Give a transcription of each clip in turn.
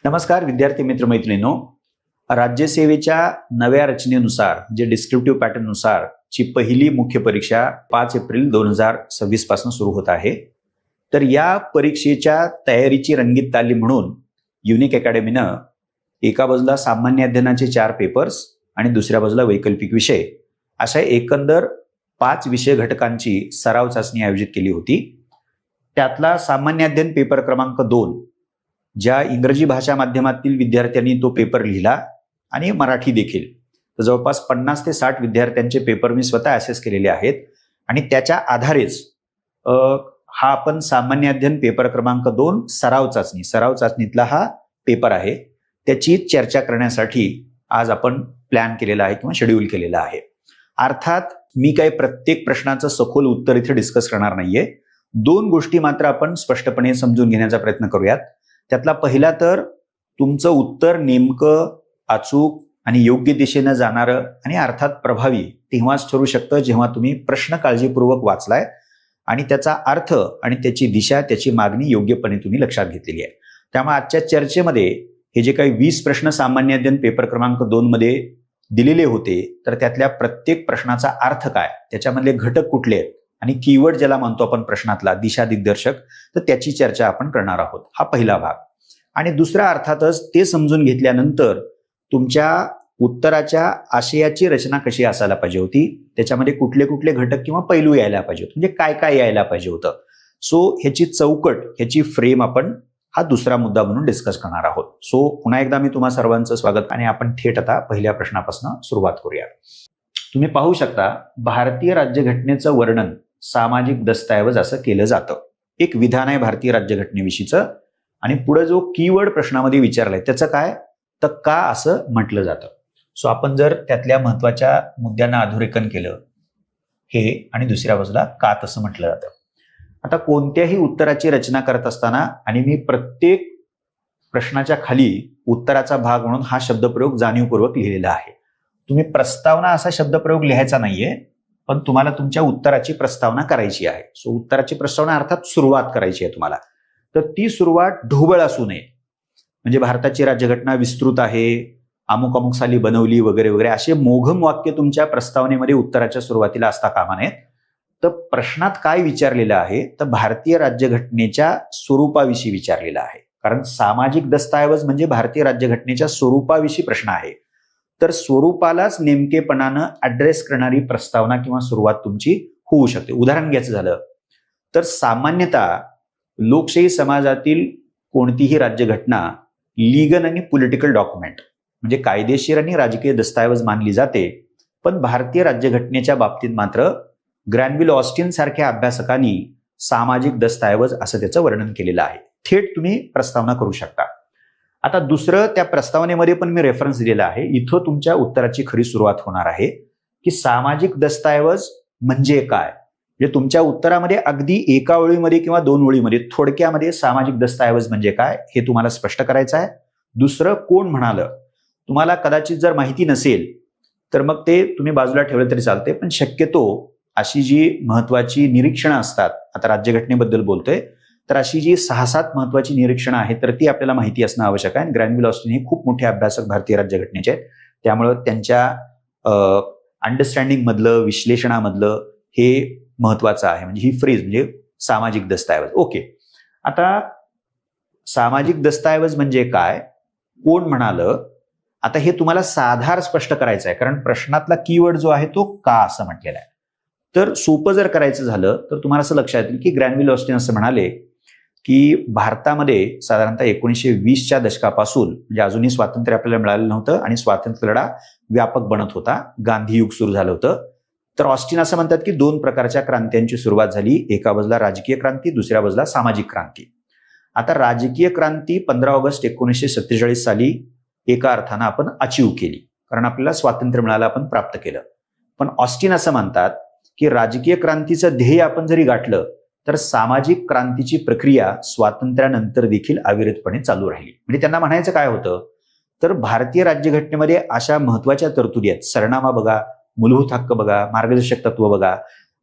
नमस्कार विद्यार्थी मित्र मैत्रिणींनो, राज्यसेवेच्या नव्या रचनेनुसार जे डिस्क्रिप्टिव्ह पॅटर्न नुसार ची पहिली मुख्य परीक्षा 5 एप्रिल 2026 पासून सुरू होत आहे. तर या परीक्षेच्या तयारीची रंगीत तालीम म्हणून युनिक अकॅडमीनं एका बाजूला सामान्य अध्ययनाचे 4 पेपर्स आणि दुसऱ्या बाजूला वैकल्पिक विषय अशा एकंदर 5 विषय घटकांची सराव चाचणी आयोजित केली होती. त्यातला सामान्य अध्ययन पेपर क्रमांक 2 ज्या इंग्रजी भाषा माध्यमातील विद्यार्थ्यांनी तो पेपर लिहिला आणि मराठी देखील, तर जवळपास 50 ते 60 विद्यार्थ्यांचे पेपर मी स्वतः असेस केलेले आहेत आणि त्याच्या आधारेच हा आपण सामान्य अध्ययन पेपर क्रमांक 2 सराव चाचणीतला हा पेपर आहे. त्याची चर्चा करण्यासाठी आज आपण प्लॅन केलेला आहे किंवा शेड्यूल केलेला आहे. अर्थात मी काही प्रत्येक प्रश्नाचं सखोल उत्तर इथे डिस्कस करणार नाहीये. 2 गोष्टी मात्र आपण स्पष्टपणे समजून घेण्याचा प्रयत्न करूयात. त्यातला पहिला तर तुमचं उत्तर नेमकं, अचूक आणि योग्य दिशेनं जाणारं आणि अर्थात प्रभावी तेव्हाच ठरू शकतं जेव्हा तुम्ही प्रश्न काळजीपूर्वक वाचलाय आणि त्याचा अर्थ आणि त्याची दिशा, त्याची मागणी योग्यपणे तुम्ही लक्षात घेतलेली आहे. त्यामुळे आजच्या चर्चेमध्ये हे जे काही 20 प्रश्न सामान्य अध्ययन पेपर क्रमांक 2 मध्ये दिलेले होते, तर त्यातल्या प्रत्येक प्रश्नाचा अर्थ काय, त्याच्यामधले घटक कुठले आहेत आणि कीवर्ड ज्याला म्हणतो आपण प्रश्नातला दिशा दिग्दर्शक, तर त्याची चर्चा आपण करणार आहोत. हा पहिला भाग. आणि दुसरा अर्थातच ते समजून घेतल्यानंतर तुमच्या उत्तराच्या आशयाची रचना कशी असायला पाहिजे होती, त्याच्यामध्ये कुठले कुठले घटक किंवा पैलू यायला पाहिजे होते, म्हणजे काय काय यायला पाहिजे होतं. सो ह्याची चौकट, ह्याची फ्रेम आपण हा दुसरा मुद्दा म्हणून डिस्कस करणार आहोत. सो पुन्हा एकदा मी तुम्हा सर्वांचं स्वागत आणि आपण थेट आता पहिल्या प्रश्नापासून सुरुवात करूया. तुम्ही पाहू शकता, भारतीय राज्यघटनेचं वर्णन सामाजिक दस्तऐवज असं केलं जातं. एक विधान आहे भारतीय राज्यघटनेविषयीचं आणि पुढे जो कीवर्ड प्रश्नामध्ये विचारलाय त्याचं काय, तर का असं म्हटलं जातं. सो आपण जर त्यातल्या महत्वाच्या मुद्द्यांना अधोरेखन केलं हे आणि दुसऱ्या बाजूला का तसं म्हटलं जातं. आता कोणत्याही उत्तराची रचना करत असताना आणि मी प्रत्येक प्रश्नाच्या खाली उत्तराचा भाग म्हणून हा शब्दप्रयोग जाणीवपूर्वक लिहिलेला आहे. तुम्ही प्रस्तावना असा शब्दप्रयोग लिहायचा नाहीये, पण तुम्हाला तुमच्या उत्तराची प्रस्तावना करायची आहे. सो उत्तराची प्रस्तावना अर्थात सुरुवात करायची आहे तुम्हाला. तर ती सुरुवात ढोबळ असू नये, म्हणजे भारताची राज्यघटना विस्तृत आहे, अमुक अमुक साली बनवली वगैरे वगैरे असे मोघम वाक्य तुमच्या प्रस्तावनेमध्ये उत्तराच्या सुरुवातीला असता कामा नयेत. तर प्रश्नात काय विचारलेलं आहे, तर भारतीय राज्यघटनेच्या स्वरूपाविषयी विचारलेलं आहे. कारण सामाजिक दस्तऐवज म्हणजे भारतीय राज्यघटनेच्या स्वरूपाविषयी प्रश्न आहे. तर स्वरूपालाच नेमकेपणानं ऍड्रेस करणारी प्रस्तावना किंवा सुरुवात तुमची होऊ शकते. उदाहरण घ्यायचं झालं तर सामान्यतः लोकशाही समाजातील कोणतीही राज्यघटना लीगल आणि पॉलिटिकल डॉक्युमेंट म्हणजे कायदेशीर आणि राजकीय दस्तऐवज मानली जाते. पण भारतीय राज्यघटनेच्या बाबतीत मात्र ग्रॅनविल ऑस्टिन सारख्या अभ्यासकांनी सामाजिक दस्तऐवज असं त्याचं वर्णन केलेलं आहे. थेट तुम्ही प्रस्तावना करू शकता. आता दुसरं, त्या प्रस्तावनेमध्ये पण मी रेफरन्स दिलेला आहे. इथं तुमच्या उत्तराची खरी सुरुवात होणार आहे की सामाजिक दस्तऐवज म्हणजे काय. म्हणजे तुमच्या उत्तरामध्ये अगदी एका ओळीमध्ये किंवा 2 ओळीमध्ये थोडक्यामध्ये सामाजिक दस्तऐवज म्हणजे काय हे तुम्हाला स्पष्ट करायचं आहे. दुसरं, कोण म्हणालं, तुम्हाला कदाचित जर माहिती नसेल तर मग ते तुम्ही बाजूला ठेवलं तरी चालते, पण शक्यतो अशी जी महत्वाची निरीक्षणं असतात, आता राज्यघटनेबद्दल बोलतोय, तर अशी जी 6-7 महत्वाची निरीक्षणं आहेत तर ती आपल्याला माहिती असणं आवश्यक आहे. ग्रॅनविल ऑस्टिन हे खूप मोठे अभ्यासक भारतीय राज्यघटनेचे आहेत, त्यामुळं त्यांच्या अंडरस्टँडिंग मधलं, विश्लेषणामधलं हे महत्वाचं आहे. म्हणजे ही फ्रेज म्हणजे सामाजिक दस्तऐवज. ओके, आता सामाजिक दस्तऐवज म्हणजे काय, कोण म्हणालं, आता हे तुम्हाला साधार स्पष्ट करायचं आहे कारण प्रश्नातला कीवर्ड जो आहे तो का असं म्हटलेला आहे. तर सोपं जर करायचं झालं तर तुम्हाला असं लक्षात येईल की ग्रॅनविल ऑस्टिन असं म्हणाले की भारतामध्ये साधारणतः 1920च्या दशकापासून, म्हणजे अजूनही स्वातंत्र्य आपल्याला मिळालेलं नव्हतं आणि स्वातंत्र्य लढा व्यापक बनत होता, गांधी युग सुरू झालं होतं. तर ऑस्टिन असं म्हणतात की 2 प्रकारच्या क्रांत्यांची सुरुवात झाली. एका बाजूला राजकीय क्रांती, दुसऱ्या बाजूला सामाजिक क्रांती. आता राजकीय क्रांती 15 ऑगस्ट 1947 साली एका अर्थानं आपण अचीव केली कारण आपल्याला स्वातंत्र्य मिळालं, आपण प्राप्त केलं. पण ऑस्टिन असं म्हणतात की राजकीय क्रांतीचं ध्येय आपण जरी गाठलं तर सामाजिक क्रांतीची प्रक्रिया स्वातंत्र्यानंतर देखील अविरतपणे चालू राहिली. म्हणजे त्यांना म्हणायचं काय होतं, तर भारतीय राज्यघटनेमध्ये अशा महत्वाच्या तरतुदी आहेत. सरनामा बघा, मूलभूत हक्क बघा, मार्गदर्शक तत्व बघा,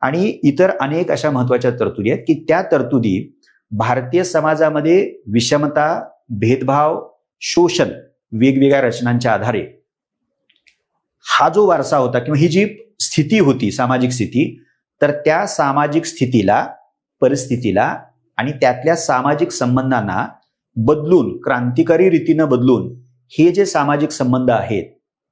आणि इतर अनेक अशा महत्वाच्या तरतुदी आहेत की त्या तरतुदी भारतीय समाजामध्ये विषमता, भेदभाव, शोषण वेगवेगळ्या रचनांच्या आधारे हा जो वारसा होता किंवा ही जी स्थिती होती, सामाजिक स्थिती, तर त्या सामाजिक स्थितीला, परिस्थितीला आणि त्यातल्या सामाजिक संबंधांना बदलून, क्रांतिकारी रीतीनं बदलून हे जे सामाजिक संबंध आहेत,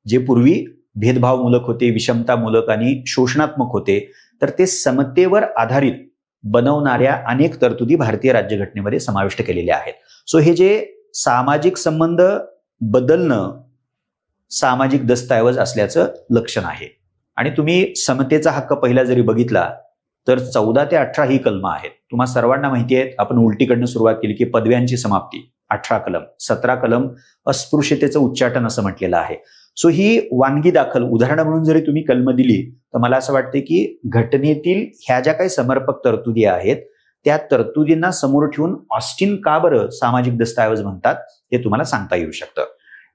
जे पूर्वी भेदभावमूलक होते, विषमतामूलक आणि शोषणात्मक होते, तर ते समतेवर आधारित बनवणाऱ्या अनेक तरतुदी भारतीय राज्यघटनेमध्ये समाविष्ट केलेल्या आहेत. सो हे जे सामाजिक संबंध बदलणं सामाजिक दस्तऐवज असल्याचं लक्षण आहे. आणि तुम्ही समतेचा हक्क पहिला जरी बघितला तर 14 ते 18 ही कलमं आहेत. तुम्हा सर्वांना माहिती आहेत, आपण उलटीकडनं सुरुवात केली की पदव्यांची समाप्ती 18 कलम, 17 कलम अस्पृश्यतेचं उच्चाटन असं म्हटलेलं आहे. सो ही वानगी दाखल उदाहरण म्हणून जरी तुम्ही कलम दिली तर मला असं वाटतं की घटनेतील ह्या ज्या काही समर्पक तरतुदी आहेत त्या तरतुदींना समोर ठेवून ऑस्टिन का बरं सामाजिक दस्तऐवज म्हणतात हे तुम्हाला सांगता येऊ शकतं.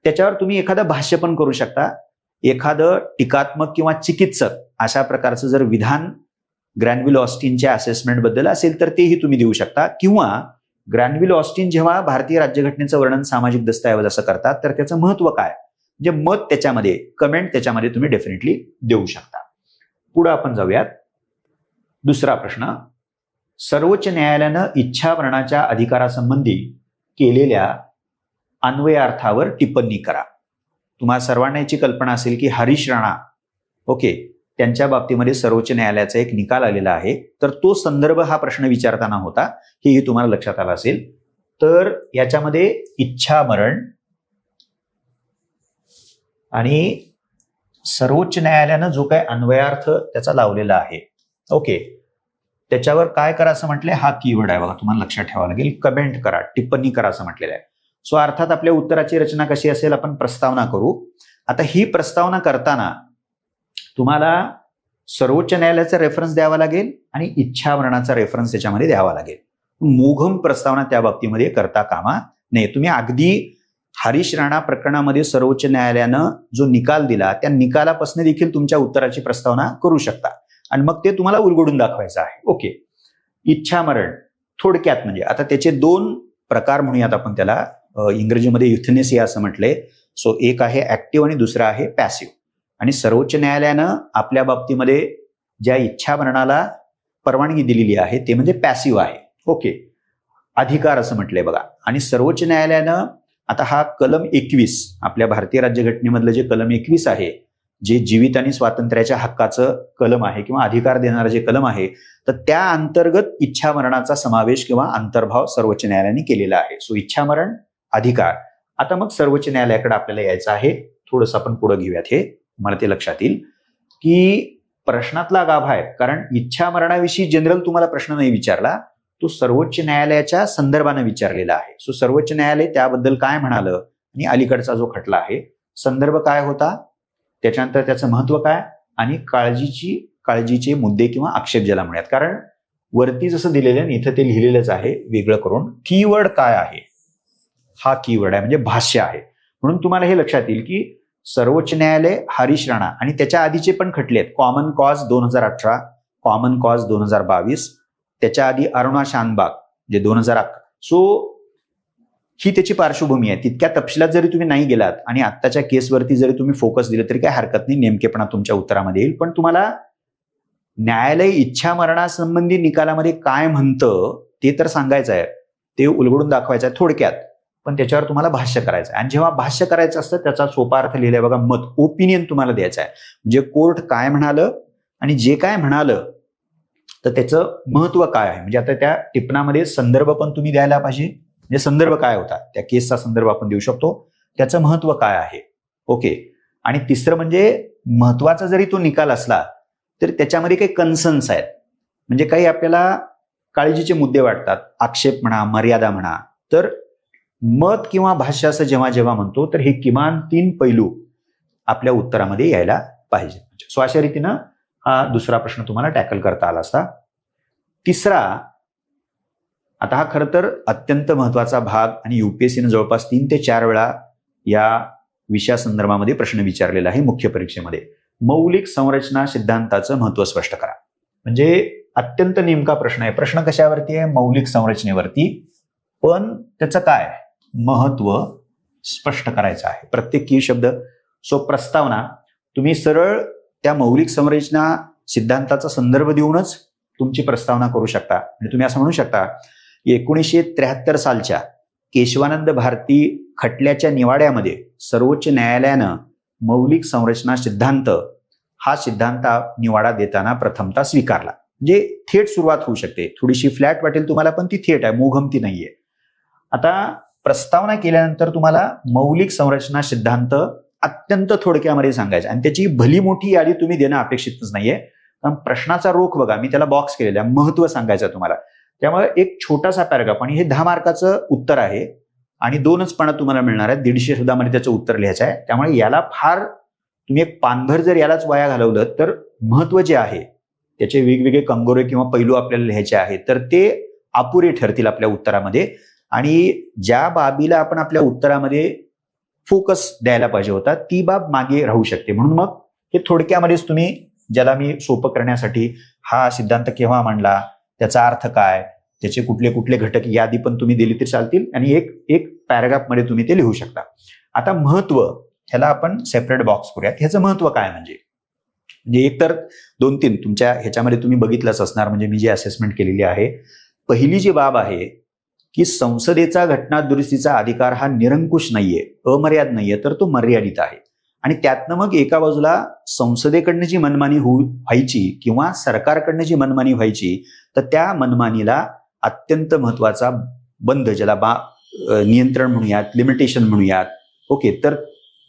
त्याच्यावर तुम्ही एखादं भाष्य पण करू शकता. एखादं टीकात्मक किंवा चिकित्सक अशा प्रकारचं जर विधान ग्रॅनविल ऑस्टिनच्या असेसमेंट बद्दल असेल तर तेही तुम्ही देऊ शकता. किंवा ग्रॅनविल ऑस्टिन जेव्हा भारतीय राज्यघटनेचं वर्णन सामाजिक दस्तऐवज असं करतात तर त्याचं महत्व काय, जे मत त्याच्यामध्ये, कमेंट त्याच्यामध्ये तुम्ही डेफिनेटली देऊ शकता. पुढे आपण जाऊयात. दुसरा प्रश्न, सर्वोच्च न्यायालयानं इच्छामरणाच्या अधिकारासंबंधी केलेल्या अन्वयार्थावर टिप्पणी करा. तुम्हाला सर्वांना याची कल्पना असेल की हरीश राणा, ओके, त्यांच्या बाबतीमध्ये सर्वोच्च न्यायालयाचा एक निकाल आलेला आहे. तर तो संदर्भ हा प्रश्न विचारताना होता, हेही तुम्हाला लक्षात आलं असेल. तर याच्यामध्ये इच्छामरण आणि सर्वोच्च न्यायालयानं जो काही अन्वयार्थ त्याचा लावलेला आहे, ओके, त्याच्यावर काय करा असं म्हटलंय, हा कीवर्ड आहे बघा, तुम्हाला लक्षात ठेवावं लागेल. कमेंट करा, टिप्पणी करा असं म्हटलेलं आहे. सो अर्थात आपल्या उत्तराची रचना कशी असेल, आपण प्रस्तावना करू. आता ही प्रस्तावना करताना तुम्हाला सर्वोच्च न्यायालयाचा रेफरन्स द्यावा लागेल आणि इच्छामरणाचा रेफरन्स त्याच्यामध्ये द्यावा लागेल. मोघम प्रस्तावना त्या बाबतीमध्ये करता कामा नये. तुम्ही अगदी हरीश राणा प्रकरणामध्ये सर्वोच्च न्यायालयानं जो निकाल दिला त्या निकालापासून देखील तुमच्या उत्तराची प्रस्तावना करू शकता आणि मग ते तुम्हाला उलगडून दाखवायचं आहे. ओके, इच्छामरण थोडक्यात म्हणजे आता त्याचे दोन प्रकार म्हणूयात आपण त्याला. इंग्रजीमध्ये युथनेसिया असं म्हटलंय. सो एक आहे ऍक्टिव्ह आणि दुसरा आहे पॅसिव्ह. आणि सर्वोच्च न्यायालयानं आपल्या बाबतीमध्ये ज्या इच्छामरणाला परवानगी दिलेली आहे ते म्हणजे पॅसिव्ह आहे. ओके, अधिकार असं म्हटलंय बघा. आणि सर्वोच्च न्यायालयानं आता हा कलम 21 आपल्या भारतीय राज्यघटनेमधलं जे कलम 21 आहे, जे जीवित आणि स्वातंत्र्याच्या हक्काचं कलम आहे किंवा अधिकार देणारं जे कलम आहे, तर त्या अंतर्गत इच्छामरणाचा समावेश किंवा अंतर्भाव सर्वोच्च न्यायालयाने केलेला आहे. सो इच्छामरण, अधिकार. आता मग सर्वोच्च न्यायालयाकडे आपल्याला यायचं आहे. थोडंसं आपण पुढे घेऊयात, हे मला ते लक्षात येईल की प्रश्नातला गाभा आहे. कारण इच्छामरणाविषयी जनरल तुम्हाला प्रश्न नाही विचारला, तो सर्वोच्च न्यायालयाच्या संदर्भाने विचारलेला आहे. सो सर्वोच्च न्यायालय त्याबद्दल काय म्हणालं आणि अलीकडचा जो खटला आहे संदर्भ काय होता, त्याच्यानंतर त्याचं महत्व काय आणि काळजीचे मुद्दे किंवा आक्षेप ज्याला म्हणूयात. कारण वरती जसं दिलेलं आहे इथं ते लिहिलेलंच आहे वेगळं करून. कीवर्ड काय आहे, हा कीवर्ड आहे म्हणजे भाष्य आहे. म्हणून तुम्हाला हे लक्षात येईल की सर्वोच्च न्यायालय हरीश राणा आणि त्याच्या आधीचे पण खटले आहेत. कॉमन कॉज 2018, कॉमन कॉज 2022, त्याच्या आधी अरुणा शानबाग जे 2011. सो ही त्याची पार्श्वभूमी आहे. तितक्या तपशिलात जरी तुम्ही नाही गेलात आणि आत्ताच्या केसवरती जरी तुम्ही फोकस दिलं तरी काय हरकत नाही, नेमकेपणा तुमच्या उत्तरामध्ये येईल. पण तुम्हाला न्यायालय इच्छामरणासंबंधी निकालामध्ये काय म्हणतं ते तर सांगायचं आहे, ते उलगडून दाखवायचं आहे थोडक्यात. पण त्याच्यावर तुम्हाला भाष्य करायचं आहे. आणि जेव्हा भाष्य करायचं असतं त्याचा सोपा अर्थ लिहिलाय बघा, मत, ओपिनियन तुम्हाला द्यायचं आहे. म्हणजे कोर्ट काय म्हणालं आणि जे काय म्हणालं तर त्याचं महत्व काय आहे. म्हणजे आता त्या टिपणामध्ये संदर्भ पण तुम्ही द्यायला पाहिजे. म्हणजे संदर्भ काय होता, त्या केसचा संदर्भ आपण देऊ शकतो, त्याचं महत्व काय आहे. ओके, आणि तिसरं म्हणजे महत्वाचा जरी तो निकाल असला तर त्याच्यामध्ये काही कन्सर्न्स आहेत, म्हणजे काही आपल्याला काळजीचे मुद्दे वाटतात, आक्षेप म्हणा, मर्यादा म्हणा. तर मत किंवा भाष्य असं जेव्हा जेव्हा म्हणतो तर हे किमान 3 पैलू आपल्या उत्तरामध्ये यायला पाहिजे. सो अशा रीतीनं हा दुसरा प्रश्न तुम्हाला टॅकल करता आला असता. तिसरा, आता हा खरं तर अत्यंत महत्वाचा भाग आणि युपीएससीनं जवळपास 3 ते 4 वेळा या विषयासंदर्भामध्ये प्रश्न विचारलेला आहे मुख्य परीक्षेमध्ये. मौलिक संरचना सिद्धांताचं महत्व स्पष्ट करा. म्हणजे अत्यंत नेमका प्रश्न आहे. प्रश्न कशावरती आहे? मौलिक संरचनेवरती. पण त्याचं काय महत्व स्पष्ट करायचं आहे, प्रत्येक की शब्द. सो प्रस्तावना तुम्ही सरळ त्या मौलिक संरचना सिद्धांताचा संदर्भ देऊनच तुमची प्रस्तावना करू शकता. आणि तुम्ही असं म्हणू शकता 1973 सालच्या केशवानंद भारती खटल्याच्या निवाड्यामध्ये सर्वोच्च न्यायालयानं मौलिक संरचना सिद्धांत हा सिद्धांत निवाडा देताना प्रथमतः स्वीकारला. म्हणजे थेट सुरुवात होऊ शकते. थोडीशी फ्लॅट वाटेल तुम्हाला, पण ती थेट आहे, मोघमती नाहीये. आता प्रस्तावना केल्यानंतर तुम्हाला मौलिक संरचना सिद्धांत अत्यंत थोडक्यामध्ये सांगायचा आणि त्याची भली मोठी यादी तुम्ही देणं अपेक्षितच नाहीये. कारण प्रश्नाचा रोख बघा, मी त्याला बॉक्स केलेला आहे, महत्व सांगायचं तुम्हाला. त्यामुळे एक छोटासा पॅराग्राफ आणि हे 10 मार्काचं उत्तर आहे आणि 2च पानं तुम्हाला मिळणार आहेत. 150 शब्दामध्ये त्याचं उत्तर लिहायचं आहे. त्यामुळे याला फार तुम्ही एक पानभर जर यालाच वाया घालवलं तर महत्व जे आहे त्याचे वेगवेगळे कंगोरे किंवा पैलू आपल्याला लिहायचे आहेत तर ते अपुरे ठरतील आपल्या उत्तरामध्ये. आणि ज्या बाबीला आपण आपल्या उत्तरामध्ये फोकस द्यायला पाहिजे होता ती बाब मागे राहू शकते. म्हणून मग हे थोडक्यामध्येच तुम्ही, ज्याला मी सोपं करण्यासाठी हा सिद्धांत केव्हा मांडला, त्याचा अर्थ काय, त्याचे कुठले कुठले घटक यादी पण तुम्ही दिली तरी चालतील आणि एक पॅराग्राफ मध्ये तुम्ही ते लिहू शकता. आता महत्व ह्याला आपण सेपरेट बॉक्स करूयात. ह्याचं महत्व काय म्हणजे एक तर 2-3 तुमच्या ह्याच्यामध्ये तुम्ही बघितलंच असणार, म्हणजे मी जी असेसमेंट केलेली आहे. पहिली जी बाब आहे की संसदेचा घटना दुरुस्तीचा अधिकार हा निरंकुश नाहीये, अमर्याद नाहीये, तर तो मर्यादित आहे. आणि त्यातनं मग एका बाजूला संसदेकडनं जी मनमानी व्हायची किंवा सरकारकडनं जी मनमानी व्हायची तर त्या मनमानीला अत्यंत महत्वाचा बंद, ज्याला नियंत्रण म्हणूयात, लिमिटेशन म्हणूयात, ओके, तर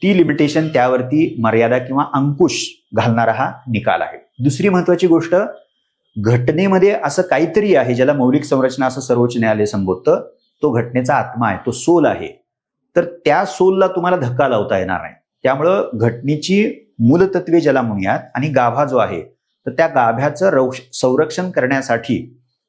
ती लिमिटेशन, त्यावरती मर्यादा किंवा अंकुश घालणारा हा निकाल आहे. दुसरी महत्वाची गोष्ट, घटनेमध्ये असं काहीतरी आहे ज्याला मौलिक संरचना असं सर्वोच्च न्यायालय संबोधतं, तो घटनेचा आत्मा आहे, तो सोल आहे. तर त्या सोलला तुम्हाला धक्का लावता येणार नाही. त्यामुळं घटनेची मूलतत्वे ज्याला म्हणूयात आणि गाभा जो आहे तर त्या गाभ्याचं संरक्षण करण्यासाठी,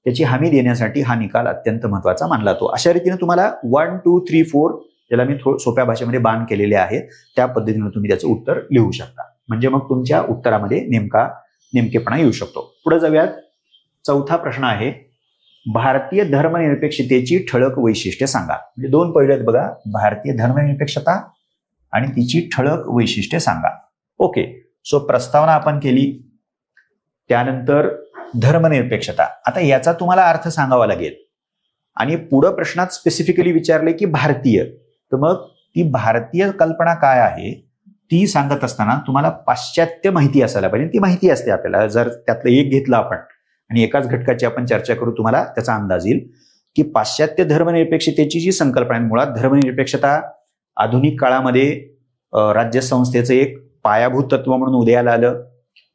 त्याची हमी देण्यासाठी हा निकाल अत्यंत महत्वाचा मानला जातो. अशा रीतीने तुम्हाला 1, 2, 3, 4 ज्याला मी सोप्या भाषेमध्ये बाण केलेले आहे त्या पद्धतीने तुम्ही त्याचं उत्तर लिहू शकता. म्हणजे मग तुमच्या उत्तरामध्ये नेमकेपणा येऊ शकतो. पुढे जाऊयात. चौथा प्रश्न आहे, भारतीय धर्मनिरपेक्षतेची ठळक वैशिष्ट्ये सांगा. म्हणजे 2 पैलू आहेत बघा, भारतीय धर्मनिरपेक्षता आणि तिची ठळक वैशिष्ट्ये सांगा. ओके, सो प्रस्तावना आपण केली, त्यानंतर धर्मनिरपेक्षता. आता याचा तुम्हाला अर्थ सांगावा लागेल आणि पुढं प्रश्नात स्पेसिफिकली विचारले की भारतीय, तर मग ती भारतीय कल्पना काय आहे ती सांगत असताना तुम्हाला पाश्चात्य माहिती असायला पाहिजे. ती माहिती असते आपल्याला. जर त्यातलं एक घेतलं आपण आणि एकाच घटकाची आपण चर्चा करू, तुम्हाला त्याचा अंदाज येईल की पाश्चात्य धर्मनिरपेक्षतेची जी संकल्पना आहे, मुळात धर्मनिरपेक्षता आधुनिक काळामध्ये राज्यसंस्थेचं एक पायाभूत तत्व म्हणून उदयाला आलं.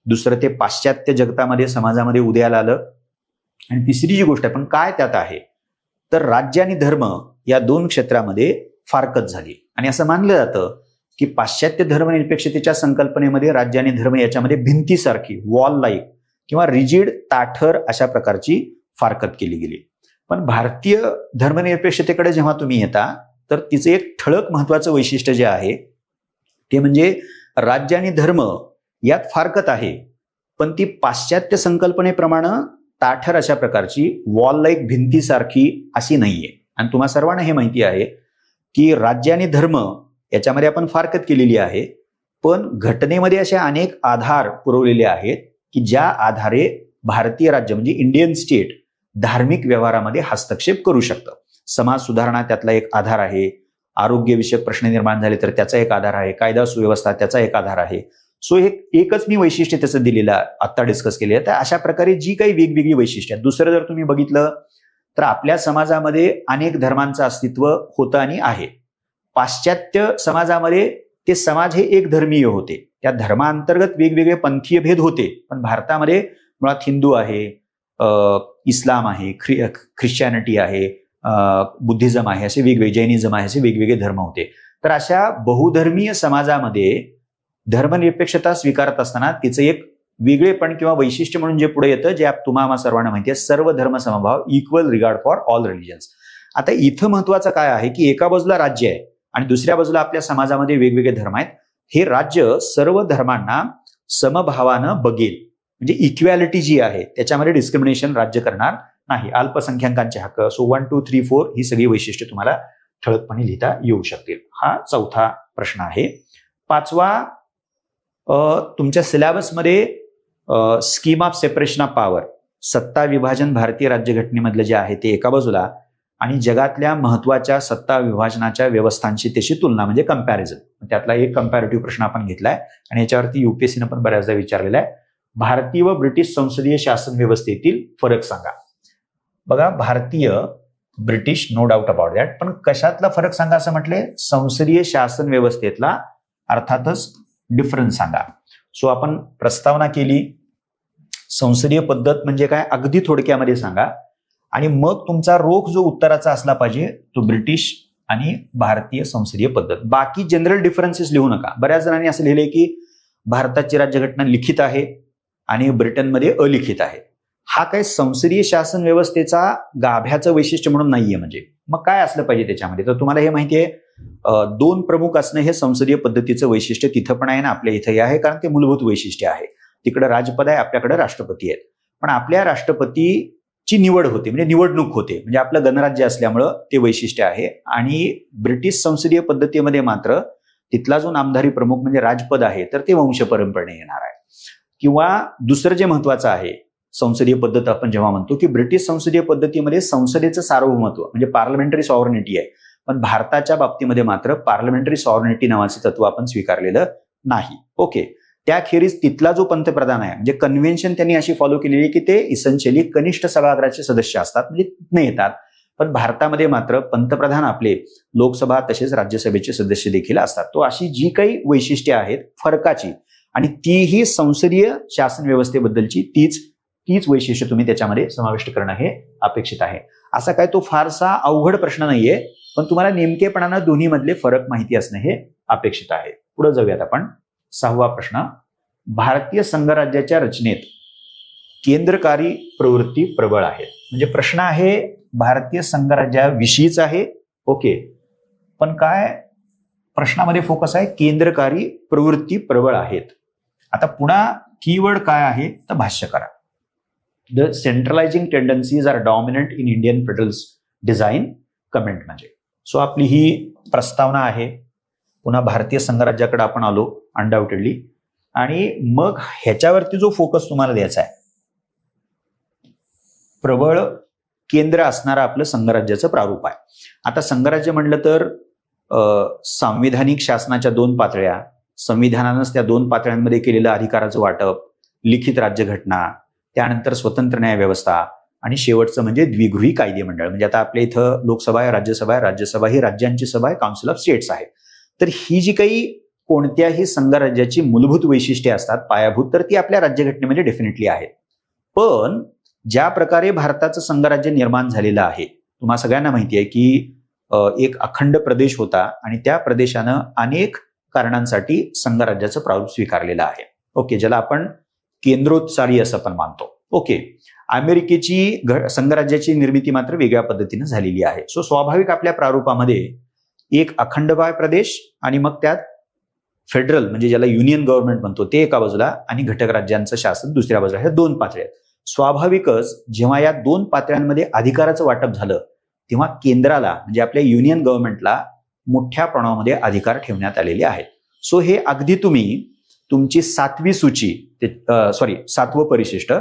दुसरं, ते पाश्चात्य जगतामध्ये, समाजामध्ये उदयाला आलं. आणि तिसरी जी गोष्ट आहे, पण काय त्यात आहे, तर राज्य आणि धर्म या 2 क्षेत्रामध्ये फारकत झाली. आणि असं मानलं जातं की पाश्चात्य धर्मनिरपेक्षतेच्या संकल्पनेमध्ये राज्य आणि धर्म याच्यामध्ये भिंतीसारखी, वॉल लाईक किंवा रिजिड, ताठर अशा प्रकारची फारकत केली गेली. पण भारतीय धर्मनिरपेक्षतेकडे जेव्हा तुम्ही येता तर तिचं एक ठळक महत्वाचं वैशिष्ट्य जे आहे ते म्हणजे राज्य आणि धर्म यात फारकत आहे, पण ती पाश्चात्य संकल्पनेप्रमाणे ताठर अशा प्रकारची, वॉल लाईक, भिंतीसारखी अशी नाहीये. आणि तुम्हा सर्वांना हे माहिती आहे की राज्य आणि धर्म याच्यामध्ये आपण फारकत केलेली आहे, पण घटनेमध्ये असे अनेक आधार पुरवलेले आहेत की ज्या आधारे भारतीय राज्य म्हणजे इंडियन स्टेट धार्मिक व्यवहारामध्ये हस्तक्षेप करू शकतं. समाज सुधारणा त्यातला एक आधार आहे, आरोग्यविषयक प्रश्न निर्माण झाले तर त्याचा एक आधार आहे, कायदा सुव्यवस्था त्याचा एक आधार आहे. सो एकच मी वैशिष्ट्य त्याचं दिलेलं आत्ता डिस्कस केले आहे. तर अशा प्रकारे जी काही वेगवेगळी वैशिष्ट्य आहेत. दुसरं जर तुम्ही बघितलं तर आपल्या समाजामध्ये अनेक धर्मांचं अस्तित्व होतं आणि आहे. पाश्चात्य समाजामध्ये ते समाज हे एक धर्मीय होते, त्या धर्मांतर्गत वेगवेगळे पंथीय भेद होते. पण भारतामध्ये मुळात हिंदू आहे, इस्लाम आहे, ख्रिश्चॅनिटी आहे, बुद्धिझम आहे, असे वेगवेगळे, जैनिझम आहे, असे वेगवेगळे धर्म होते. तर अशा बहुधर्मीय समाजामध्ये धर्मनिरपेक्षता स्वीकारत असताना तिचं एक वेगळेपण किंवा वैशिष्ट्य म्हणून जे पुढे येतं, जे तुम्हाला सर्वांना माहिती आहे, सर्व धर्म समभाव, equal regard for all religions. आता इथं महत्वाचं काय आहे की एका बाजूला राज्य आहे आणि दुसऱ्या बाजूला आपल्या समाजामध्ये वेगवेगळे धर्म आहेत. हे राज्य सर्व धर्मांना समभावानं बघेल म्हणजे इक्वॅलिटी जी आहे त्याच्यामध्ये डिस्क्रिमिनेशन राज्य करणार नाही. अल्पसंख्याकांचे हक्क, सो 1, 2, 3, 4 ही सगळी वैशिष्ट्ये तुम्हाला ठळकपणे लिहिता येऊ शकतील. हा चौथा प्रश्न आहे. पाचवा, तुमच्या सिलेबसमध्ये scheme of separation of power, सत्ता विभाजन भारतीय राज्यघटनेमधलं जे आहे ते एका बाजूला आणि जगातल्या महत्वाच्या सत्ता विभाजनाच्या व्यवस्थांची त्याची तुलना म्हणजे कंपॅरिझन. त्यातला एक कंपॅरेटिव्ह प्रश्न आपण घेतलाय आणि याच्यावरती युपीएससीनं पण बऱ्याचदा विचारलेला आहे. भारतीय व ब्रिटिश संसदीय शासन व्यवस्थेतील फरक सांगा. बघा, भारतीय British no doubt about that, पण कशातला फरक सांगा असं म्हटले, संसदीय शासन व्यवस्थेतला अर्थातच डिफरन्स सांगा. सो आपण प्रस्तावना केली, संसदीय पद्धत म्हणजे काय अगदी थोडक्यामध्ये सांगा आणि मग तुमचा रोख जो उत्तराचा असला पाहिजे तो ब्रिटिश आणि भारतीय संसदीय पद्धत. बाकी जनरल डिफरन्सेस लिहू नका. बऱ्याच जणांनी असं लिहिलंय की भारताची राज्यघटना लिखित आहे आणि ब्रिटनमध्ये अलिखित आहे. हा काय संसदीय शासन व्यवस्थेचा गाभ्याचं वैशिष्ट्य म्हणून नाहीये. म्हणजे मग काय असलं पाहिजे त्याच्यामध्ये, तर तुम्हाला हे माहिती आहे, 2 प्रमुख असणं हे संसदीय पद्धतीचं वैशिष्ट्य तिथं पण आहे ना आपल्या इथंही आहे, कारण ते मूलभूत वैशिष्ट्य आहे. तिकडे राजपद आहे, आपल्याकडे राष्ट्रपती आहेत. पण आपल्या राष्ट्रपतीची निवड होते म्हणजे निवडणूक होते, म्हणजे आपलं गणराज्य असल्यामुळं ते वैशिष्ट्य आहे. आणि ब्रिटिश संसदीय पद्धतीमध्ये मात्र तिथला जो नामधारी प्रमुख म्हणजे राजपद आहे तर ते वंश परंपरेने येणार आहे. किंवा दुसरं जे महत्वाचं आहे संसदीय पद्धत, आपण जेव्हा म्हणतो की ब्रिटिश संसदीय पद्धतीमध्ये संसदेचं सार्वभौमत्व म्हणजे पार्लमेंटरी सॉव्हर्निटी आहे, पण भारताच्या बाबतीमध्ये मात्र पार्लमेंटरी सॉव्हर्निटी नावाचं तत्व आपण स्वीकारलेलं नाही. ओके, त्याखेरीज तिथला जो पंतप्रधान आहे म्हणजे कन्व्हेन्शन त्यांनी अशी फॉलो केलेली की ते इसेन्शियली कनिष्ठ सभागृहाचे सदस्य असतात, म्हणजे तिथनं येतात. पण भारतामध्ये मात्र पंतप्रधान आपले लोकसभा तसेच राज्यसभेचे सदस्य देखील असतात. तो अशी जी काही वैशिष्ट्ये आहेत फरकाची आणि तीही संसदीय शासन व्यवस्थेबद्दलची तीच वैशिष्ट्य तुम्ही त्याच्यामध्ये समाविष्ट करणं हे अपेक्षित आहे. असा काय तो फारसा अवघड प्रश्न नाहीये, पण तुम्हाला नेमकेपणानं दोन्ही मधले फरक माहिती असणं हे अपेक्षित आहे. पुढे जाऊयात आपण. 6वा प्रश्न, भारतीय संघराज्याच्या रचनेत केंद्रकारी प्रवृत्ती प्रबळ आहे. म्हणजे प्रश्न आहे भारतीय संघराज्याविषयीच आहे. ओके, पण काय प्रश्नामध्ये फोकस आहे केंद्रकारी प्रवृत्ती प्रबळ आहेत. आता पुन्हा कीवर्ड काय आहे तर भाष्य करा. The centralizing tendencies are dominant in Indian federal design comment. म्हणजे सो आपली ही प्रस्तावना आहे. पुन्हा भारतीय संघराज्याकडे आपण आलो अनडाऊटेडली, आणि मग ह्याच्यावरती जो फोकस तुम्हाला द्यायचा आहे, प्रबळ केंद्र असणारं आपलं संघराज्याचं प्रारूप आहे. आता संघराज्य म्हटलं तर सांविधानिक शासनाच्या 2 पातळ्या, संविधानानंच त्या 2 पातळ्यांमध्ये केलेलं अधिकाराचं वाटप, लिखित राज्यघटना, त्यानंतर स्वतंत्र न्याय व्यवस्था आणि शेवटचं म्हणजे द्विगृही कायदे मंडळ. म्हणजे आता आपल्या इथं लोकसभा आहे, राज्यसभा आहे, राज्यसभा ही राज्यांची सभा आहे, काउन्सिल ऑफ स्टेट्स आहे. तर ही जी काही कोणत्याही संघराज्याची मूलभूत वैशिष्ट्ये असतात पायाभूत, तर ती आपल्या राज्यघटनेमध्ये डेफिनेटली आहेत. पण ज्या प्रकारे भारताचं संघराज्य निर्माण झालेलं आहे, तुम्हा सगळ्यांना माहिती आहे की एक अखंड प्रदेश होता आणि त्या प्रदेशानं अनेक कारणांसाठी संघराज्याचं प्रारूप स्वीकारलेलं आहे. ओके, ज्याला आपण केंद्रोत्सारी असं पण मानतो. ओके, अमेरिकेची संघराज्याची निर्मिती मात्र वेगळ्या पद्धतीने झालेली आहे. सो स्वाभाविक आपल्या प्रारूपामध्ये एक अखंडबाय प्रदेश आणि मग त्यात फेडरल म्हणजे ज्याला युनियन गव्हर्नमेंट म्हणतो ते एका बाजूला आणि घटक राज्यांचं शासन दुसऱ्या बाजूला, ह्या 2 पातळ्या आहेत. स्वाभाविकच जेव्हा या 2 पातळ्यांमध्ये अधिकाराचं वाटप झालं तेव्हा केंद्राला म्हणजे आपल्या युनियन गव्हर्नमेंटला मोठ्या प्रमाणामध्ये अधिकार ठेवण्यात आलेले आहेत. सो हे अगदी तुम्ही तुमची 7वी सूची 7वं परिशिष्ट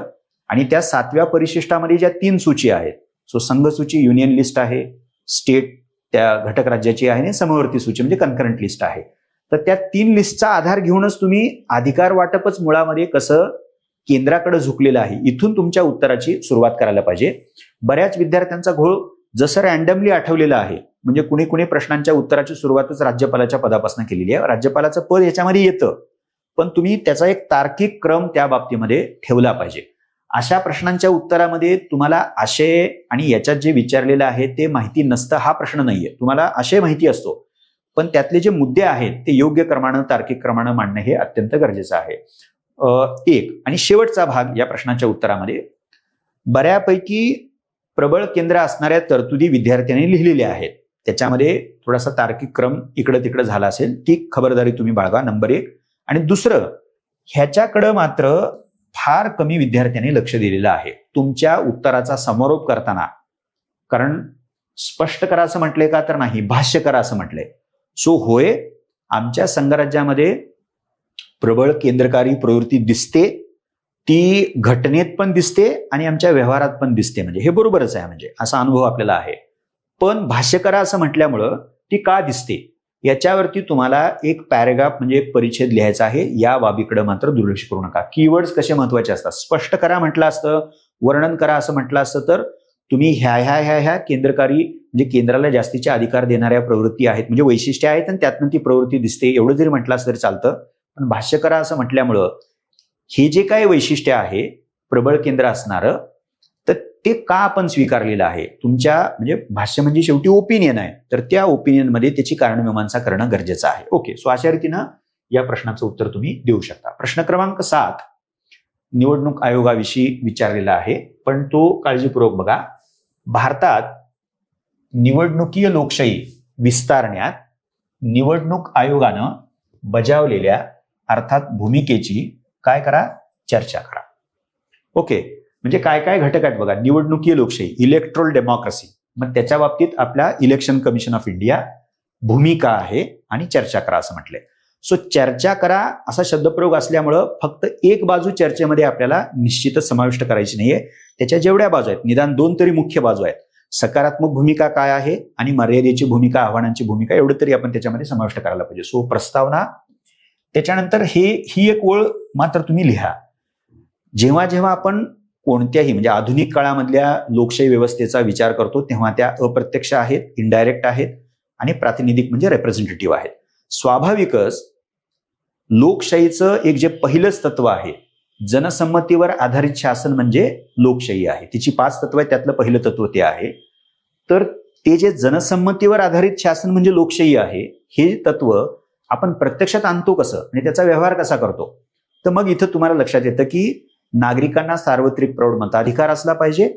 आणि त्या 7व्या परिशिष्टामध्ये ज्या 3 सूची आहेत, सो संघ सूची युनियन लिस्ट आहे, स्टेट त्या घटक राज्याची आहे आणि समवर्ती सूची म्हणजे कन्करंट लिस्ट आहे. तर त्या 3 लिस्टचा आधार घेऊनच तुम्ही अधिकार वाटपच मुळामध्ये कसं केंद्राकडे झुकलेलं आहे इथून तुमच्या उत्तराची सुरुवात करायला पाहिजे. बऱ्याच विद्यार्थ्यांचा घोळ जसं रॅन्डमली आठवलेला आहे, म्हणजे कुणी प्रश्नांच्या उत्तराची सुरुवातच राज्यपालाच्या पदापासून केलेली आहे. राज्यपालाचं पद याच्यामध्ये येतं, पण तुम्ही त्याचा एक तार्किक क्रम त्या बाबतीमध्ये ठेवला पाहिजे. अशा प्रश्नांच्या उत्तरामध्ये तुम्हाला आशय आणि याच्यात जे विचारलेलं आहे ते माहिती नसतं हा प्रश्न नाहीये. तुम्हाला आशय माहिती असतो, पण त्यातले जे मुद्दे आहेत ते योग्य क्रमानं तार्किक क्रमानं मांडणं हे अत्यंत गरजेचं आहे. एक आणि शेवटचा भाग या प्रश्नाच्या उत्तरामध्ये बऱ्यापैकी प्रबळ केंद्र असणाऱ्या तरतुदी विद्यार्थ्यांनी लिहिलेल्या आहेत. त्याच्यामध्ये थोडासा तार्किक क्रम इकडं तिकडं झाला असेल ती खबरदारी तुम्ही बाळगा, नंबर 1. आणि दुसरं, ह्याच्याकडं मात्र फार कमी विद्यार्थ्यांनी लक्ष दिलेलं आहे तुमच्या उत्तराचा समारोप करताना. कारण स्पष्ट करा असं म्हटलंय का तर नाही, भाष्य करा असं म्हटलंय. सो होय, आमच्या संघराज्यामध्ये प्रबळ केंद्रकारी प्रवृत्ती दिसते, ती घटनेत पण दिसते आणि आमच्या व्यवहारात पण दिसते. म्हणजे हे बरोबरच आहे, म्हणजे असा अनुभव आपल्याला आहे. पण भाष्य करा असं म्हटल्यामुळं ती का दिसते याच्यावरती तुम्हाला एक पॅरेग्राफ म्हणजे एक परिच्छेद लिहायचा आहे. या बाबीकडे मात्र दुर्लक्ष करू नका. कीवर्ड्स कसे महत्वाचे असतात. स्पष्ट करा म्हटलं असतं, वर्णन करा असं म्हटलं असतं तर तुम्ही ह्या केंद्रकारी म्हणजे केंद्राला जास्तीचे अधिकार देणाऱ्या प्रवृत्ती आहेत, म्हणजे वैशिष्ट्ये आहेत आणि त्यातनं ती प्रवृत्ती दिसते, एवढं जरी म्हटलं असं तरी चालतं. पण भाष्य करा असं म्हटल्यामुळं हे जे काही वैशिष्ट्य आहे प्रबळ केंद्र असणारं, तर ते का आपण स्वीकारलेलं आहे. तुमच्या म्हणजे भाष्य म्हणजे शेवटी ओपिनियन आहे, तर त्या ओपिनियनमध्ये त्याची कारणमीमांसा करणं गरजेचं आहे. ओके, सो अशा रीतीनं या प्रश्नाचं उत्तर तुम्ही देऊ शकता. प्रश्न क्रमांक 7 निवडणूक आयोगाविषयी विचारलेला आहे, पण तो काळजीपूर्वक बघा. भारतात निवडणुकीय लोकशाही विस्तारण्यात निवडणूक आयोगानं बजावलेल्या अर्थात भूमिकेची काय करा, चर्चा करा. ओके, म्हणजे काय काय घटक आहेत बघा. निवडणुकीय लोकशाही, इलेक्ट्रोल डेमोक्रेसी, मग त्याच्या बाबतीत आपल्या इलेक्शन कमिशन ऑफ इंडिया भूमिका आहे आणि चर्चा करा असं म्हटलंय. सो चर्चा करा असा शब्दप्रयोग असल्यामुळं फक्त एक बाजू चर्चेमध्ये आपल्याला निश्चितच समाविष्ट करायची नाहीये. त्याच्या जेवढ्या बाजू आहेत, निदान 2 तरी मुख्य बाजू आहेत. सकारात्मक भूमिका काय आहे आणि मर्यादेची भूमिका, आव्हानांची भूमिका, एवढं तरी आपण त्याच्यामध्ये समाविष्ट करायला पाहिजे. सो प्रस्तावना, त्याच्यानंतर ही एक ओळ मात्र तुम्ही लिहा. जेव्हा जेव्हा आपण कोणत्याही म्हणजे आधुनिक काळामधल्या लोकशाही व्यवस्थेचा विचार करतो तेव्हा त्या अप्रत्यक्ष आहेत, इनडायरेक्ट आहेत आणि प्रातिनिधिक म्हणजे रिप्रेझेंटेटिव्ह आहेत. स्वाभाविकच लोकशाहीचं एक जे पहिलंच तत्व आहे, जनसंमतीवर आधारित शासन म्हणजे लोकशाही आहे. तिची 5 तत्व आहेत, त्यातलं पहिलं तत्व ते आहे. तर ते जे जनसंमतीवर आधारित शासन म्हणजे लोकशाही आहे, हे तत्व आपण प्रत्यक्षात आणतो कसं आणि त्याचा व्यवहार कसा करतो. तर मग इथं तुम्हाला लक्षात येतं की नागरिकांना सार्वत्रिक प्रौढ मताधिकार असला पाहिजे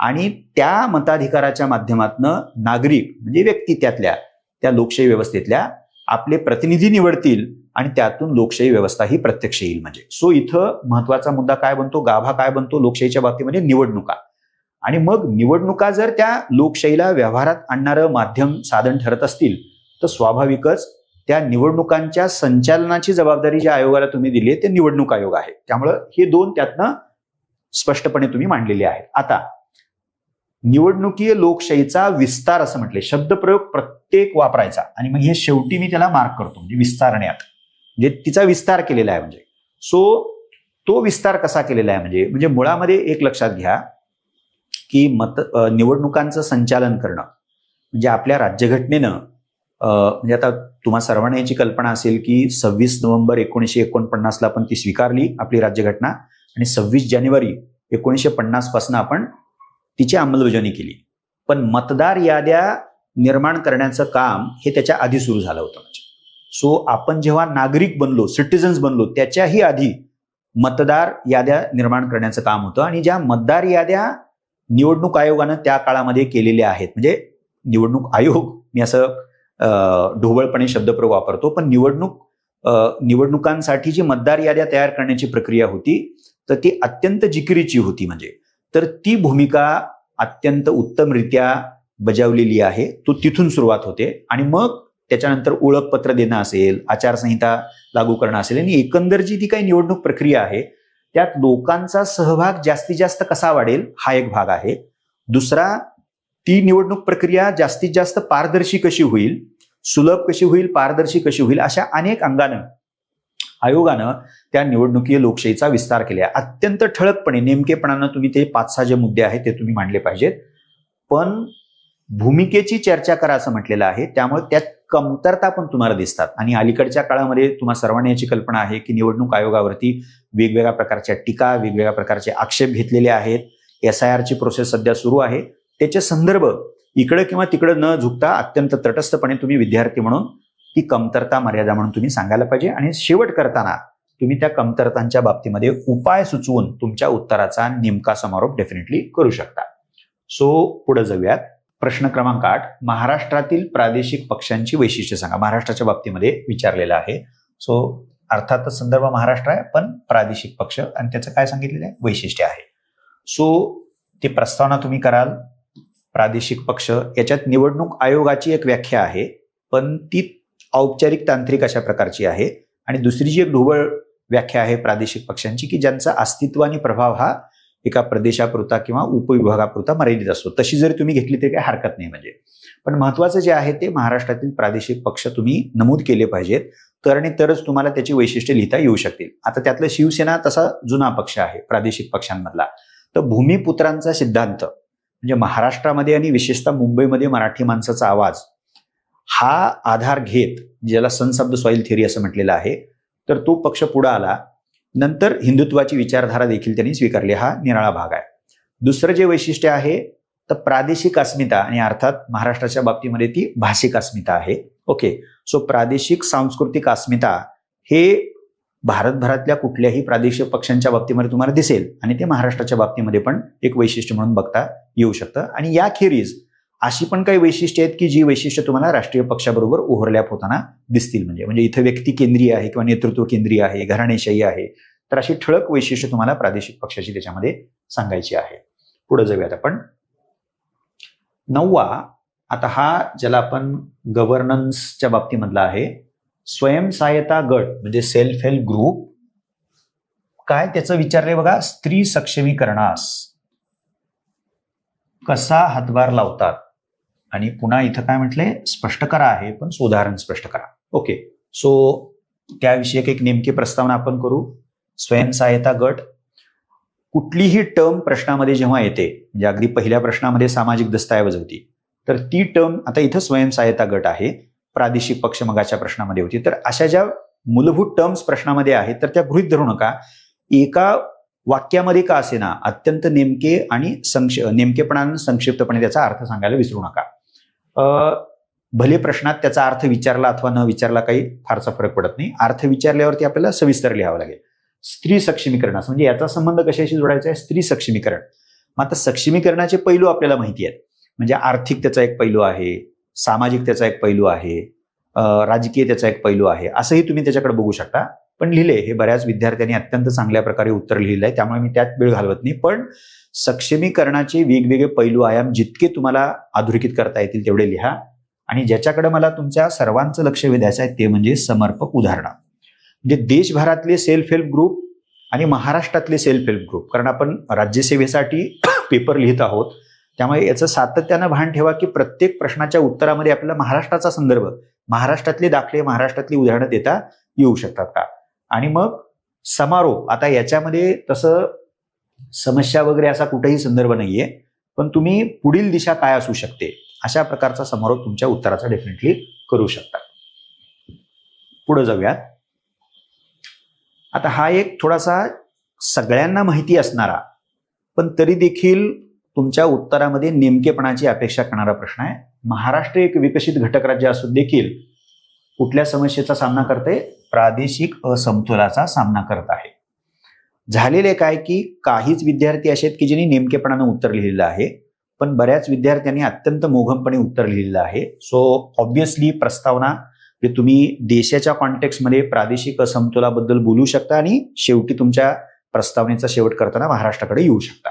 आणि त्या मताधिकाराच्या माध्यमातून नागरिक म्हणजे व्यक्ती त्या लोकशाही व्यवस्थेतल्या आपले प्रतिनिधी निवडतील आणि त्यातून लोकशाही व्यवस्था ही प्रत्यक्ष येईल. म्हणजे सो इथं महत्वाचा मुद्दा काय बनतो, गाभा काय बनतो लोकशाहीच्या बाबतीमध्ये, निवडणुका. आणि मग निवडणुका जर त्या लोकशाहीला व्यवहारात आणणारं माध्यम साधन ठरत असतील तर स्वाभाविकच त्या निवडणुकांच्या संचालनाची जबाबदारी ज्या आयोगाला तुम्ही दिली आहे ते निवडणूक आयोग आहे. त्यामुळं हे 2 त्यातनं स्पष्टपणे तुम्ही मांडलेले आहेत. आता निवडणुकीय लोकशाहीचा विस्तार असं म्हटले, शब्दप्रयोग प्रत्येक वापरायचा आणि मग हे शेवटी मी त्याला मार्क करतो, म्हणजे विस्तारण्यात म्हणजे तिचा विस्तार केलेला आहे. म्हणजे सो तो विस्तार कसा केलेला आहे म्हणजे मुळामध्ये एक लक्षात घ्या की निवडणुकांचं संचालन करणं म्हणजे आपल्या राज्यघटनेनं म्हणजे आता तुम्हा सर्वांना याची कल्पना असेल की 26 नोव्हेंबर 1949ला आपण ती स्वीकारली आपली राज्यघटना आणि 26 जानेवारी 1950 पासून आपण तिची अंमलबजावणी केली. पण मतदार याद्या निर्माण करण्याचं काम हे त्याच्या आधी सुरू झालं होतं. सो आपण जेव्हा नागरिक बनलो, सिटिझन्स बनलो, त्याच्याही आधी मतदार याद्या निर्माण करण्याचं काम होतं आणि ज्या मतदार याद्या निवडणूक आयोगानं त्या काळामध्ये केलेल्या आहेत, म्हणजे निवडणूक आयोग मी असं ढोबळपणे शब्दप्रयोग वापरतो, पण निवडणुकांसाठी जी मतदार याद्या तयार करण्याची प्रक्रिया होती तर ती अत्यंत जिकिरीची होती. म्हणजे तर ती भूमिका अत्यंत उत्तमरित्या बजावलेली आहे. तो तिथून सुरुवात होते आणि मग त्याच्यानंतर ओळखपत्र देणं असेल, आचारसंहिता लागू करणं असेल आणि एकंदर जी ती काही निवडणूक प्रक्रिया आहे त्यात लोकांचा सहभाग जास्तीत जास्त कसा वाढेल हा एक भाग आहे. दुसरा, ती निवडणूक प्रक्रिया जास्तीत जास्त पारदर्शी कशी होईल, सुलभ कशी होईल, पारदर्शी कशी होईल, अशा अनेक अंगानं आयोगानं त्या निवडणुकीय लोकशाहीचा विस्तार केला. अत्यंत ठळकपणे नेमकेपणानं तुम्ही ते 5-6 जे मुद्दे आहेत ते तुम्ही मांडले पाहिजेत. पण भूमिकेची चर्चा करा असं म्हटलेलं आहे, त्यामुळे त्यात कमतरता पण तुम्हाला दिसतात. आणि अलीकडच्या काळामध्ये तुम्हाला सर्वांना याची कल्पना आहे की निवडणूक आयोगावरती वेगवेगळ्या प्रकारच्या टीका, वेगवेगळ्या प्रकारचे आक्षेप घेतलेले आहेत. SIRची प्रोसेस सध्या सुरू आहे. त्याचे संदर्भ इकडे किंवा तिकडे न झुकता अत्यंत तटस्थपणे तुम्ही विद्यार्थी म्हणून ती कमतरता मर्यादा म्हणून तुम्ही सांगायला पाहिजे आणि शेवट करताना तुम्ही त्या कमतरतांच्या बाबतीमध्ये उपाय सुचवून तुमच्या उत्तराचा नेमका समारोप डेफिनेटली करू शकता. सो पुढे जाऊयात. प्रश्न क्रमांक 8, महाराष्ट्रातील प्रादेशिक पक्षांची वैशिष्ट्ये सांगा. महाराष्ट्राच्या बाबतीमध्ये विचारलेला आहे. सो अर्थातच संदर्भ महाराष्ट्र आहे, पण प्रादेशिक पक्ष आणि त्याचं काय सांगितलेलं आहे, वैशिष्ट्य आहे. सो ती प्रस्तावना तुम्ही कराल. प्रादेशिक पक्ष याच्यात निवडणूक आयोगाची एक व्याख्या आहे, पण ती औपचारिक तांत्रिक अशा प्रकारची आहे. आणि दुसरी जी एक ढोबळ व्याख्या आहे प्रादेशिक पक्षांची, की ज्यांचा अस्तित्व आणि प्रभाव हा एका प्रदेशापुरता किंवा उपविभागापुरता मर्यादित असतो. तशी जरी तुम्ही घेतली तरी काही हरकत नाही म्हणजे. पण महत्वाचं जे आहे ते महाराष्ट्रातील प्रादेशिक पक्ष तुम्ही नमूद केले पाहिजेत, तर आणि तरच तुम्हाला त्याची वैशिष्ट्ये लिहिता येऊ शकतील. आता त्यातलं शिवसेना तसा जुना पक्ष आहे प्रादेशिक पक्षांमधला. तर भूमिपुत्रांचा सिद्धांत म्हणजे महाराष्ट्रामध्ये आणि विशेषतः मुंबईमध्ये मराठी माणसाचा आवाज हा आधार घेत, ज्याला sons of the soil theory असं म्हटलेलं आहे, तर तो पक्ष पुढे आला. नंतर हिंदुत्वाची विचारधारा देखील त्यांनी स्वीकारली. हा निराळा भाग आहे. दुसरं जे वैशिष्ट्य आहे तर प्रादेशिक अस्मिता, आणि अर्थात महाराष्ट्राच्या बाबतीमध्ये ती भाषिक अस्मिता आहे. ओके, सो प्रादेशिक सांस्कृतिक अस्मिता हे भारतभरातल्या कुठल्याही प्रादेशिक पक्षांच्या बाबतीमध्ये तुम्हाला दिसेल, आणि ते महाराष्ट्राच्या बाबतीमध्ये पण एक वैशिष्ट्य म्हणून बघता येऊ शकतं. आणि याखेरीज अशी पण काही वैशिष्ट्ये आहेत की जी वैशिष्ट्य तुम्हाला राष्ट्रीय पक्षाबरोबर ओव्हरलॅप होताना दिसतील. म्हणजे इथं व्यक्ती केंद्रीय आहे किंवा नेतृत्व केंद्रीय आहे, घराणेशाही आहे, तर अशी ठळक वैशिष्ट्य तुम्हाला प्रादेशिक पक्षाची त्याच्यामध्ये सांगायची आहे. पुढे जाऊयात आपण. 9वा, आता हा ज्याला आपण गव्हर्नन्सच्या बाबतीमधला आहे, स्वयंसहायता गट म्हणजे सेल्फ हेल्प ग्रुप. काय त्याचं विचारलंय बघा, स्त्री सक्षमीकरणास कसा हातभार लावतात. आणि पुन्हा इथं काय म्हटलंय, स्पष्ट करा आहे, पण सुधारण स्पष्ट करा. ओके, सो त्याविषयी एक नेमकी प्रस्तावना आपण करू. स्वयंसहायता गट, कुठलीही टर्म प्रश्नामध्ये जेव्हा येते, म्हणजे अगदी पहिल्या प्रश्नामध्ये सामाजिक दस्तऐवज होती, तर ती टर्म आता इथं स्वयंसहायता गट आहे. प्रादेशिक पक्ष मगाच्या प्रश्नामध्ये होती. तर अशा ज्या मूलभूत टर्म्स प्रश्नामध्ये आहेत तर त्या गृहीत धरू नका. एका वाक्यामध्ये का असेना अत्यंत नेमके आणि नेमकेपणाने संक्षिप्तपणे त्याचा अर्थ सांगायला विसरू नका. भले प्रश्नात त्याचा अर्थ विचारला अथवा न विचारला काही फारसा फरक पडत नाही. अर्थ विचारल्यावरती आपल्याला सविस्तर लिहावं लागेल. स्त्री सक्षमीकरणास म्हणजे याचा संबंध कशाशी जोडायचा आहे, स्त्री सक्षमीकरण. मग आता सक्षमीकरणाचे पैलू आपल्याला माहिती आहेत. म्हणजे आर्थिक त्याचा एक पैलू आहे, सामाजिक त्याचा एक पैलू आहे, राजकीय त्याचा एक पैलू आहे, असंही तुम्ही त्याच्याकडे बघू शकता. पण लिहिले हे बऱ्याच विद्यार्थ्यांनी अत्यंत चांगल्या प्रकारे उत्तर लिहिलं आहे, त्यामुळे मी त्यात वेळ घालवत नाही. पण सक्षमीकरणाचे वेगवेगळे पैलू आयाम जितके तुम्हाला अधोरेखित करता येतील तेवढे लिहा. आणि ज्याच्याकडे मला तुमच्या सर्वांचं लक्ष वेधायचं आहे ते म्हणजे समर्पक उदाहरणं. म्हणजे देशभरातले सेल्फ हेल्प ग्रुप आणि महाराष्ट्रातले सेल्फ हेल्प ग्रुप, कारण आपण राज्यसेवेसाठी पेपर लिहित आहोत, त्यामुळे याचं सातत्यानं भान ठेवा की प्रत्येक प्रश्नाच्या उत्तरामध्ये आपल्याला महाराष्ट्राचा संदर्भ, महाराष्ट्रातले दाखले, महाराष्ट्रातली उदाहरणं देता येऊ शकतात का. आणि मग समारोप, आता याच्यामध्ये तसं समस्या वगैरे असा कुठेही संदर्भ नाहीये, पण तुम्ही पुढील दिशा काय असू शकते अशा प्रकारचा समारोप तुमच्या उत्तराचा डेफिनेटली करू शकता. पुढे जाऊयात. आता हा एक थोडासा सगळ्यांना माहिती असणारा पण तरी देखील तुमच्या उत्तरामध्ये नेमकेपणाची अपेक्षा करणारा प्रश्न आहे. महाराष्ट्र एक विकसित घटक राज्य असून देखील कुठल्या समस्येचा सामना करते, प्रादेशिक असमतोलाचा सामना करत आहे. झालेले काय की काहीच विद्यार्थी असे आहेत की ज्यांनी नेमकेपणानं उत्तर लिहिलेलं आहे, पण बऱ्याच विद्यार्थ्यांनी अत्यंत मोघमपणे उत्तर लिहिलेलं आहे. सो ऑब्व्हियसली प्रस्तावना तुम्ही देशाच्या कॉन्टेक्स्टमध्ये प्रादेशिक असमतोलाबद्दल बोलू शकता आणि शेवटी तुमच्या प्रस्तावनेचा शेवट करताना महाराष्ट्राकडे येऊ शकता.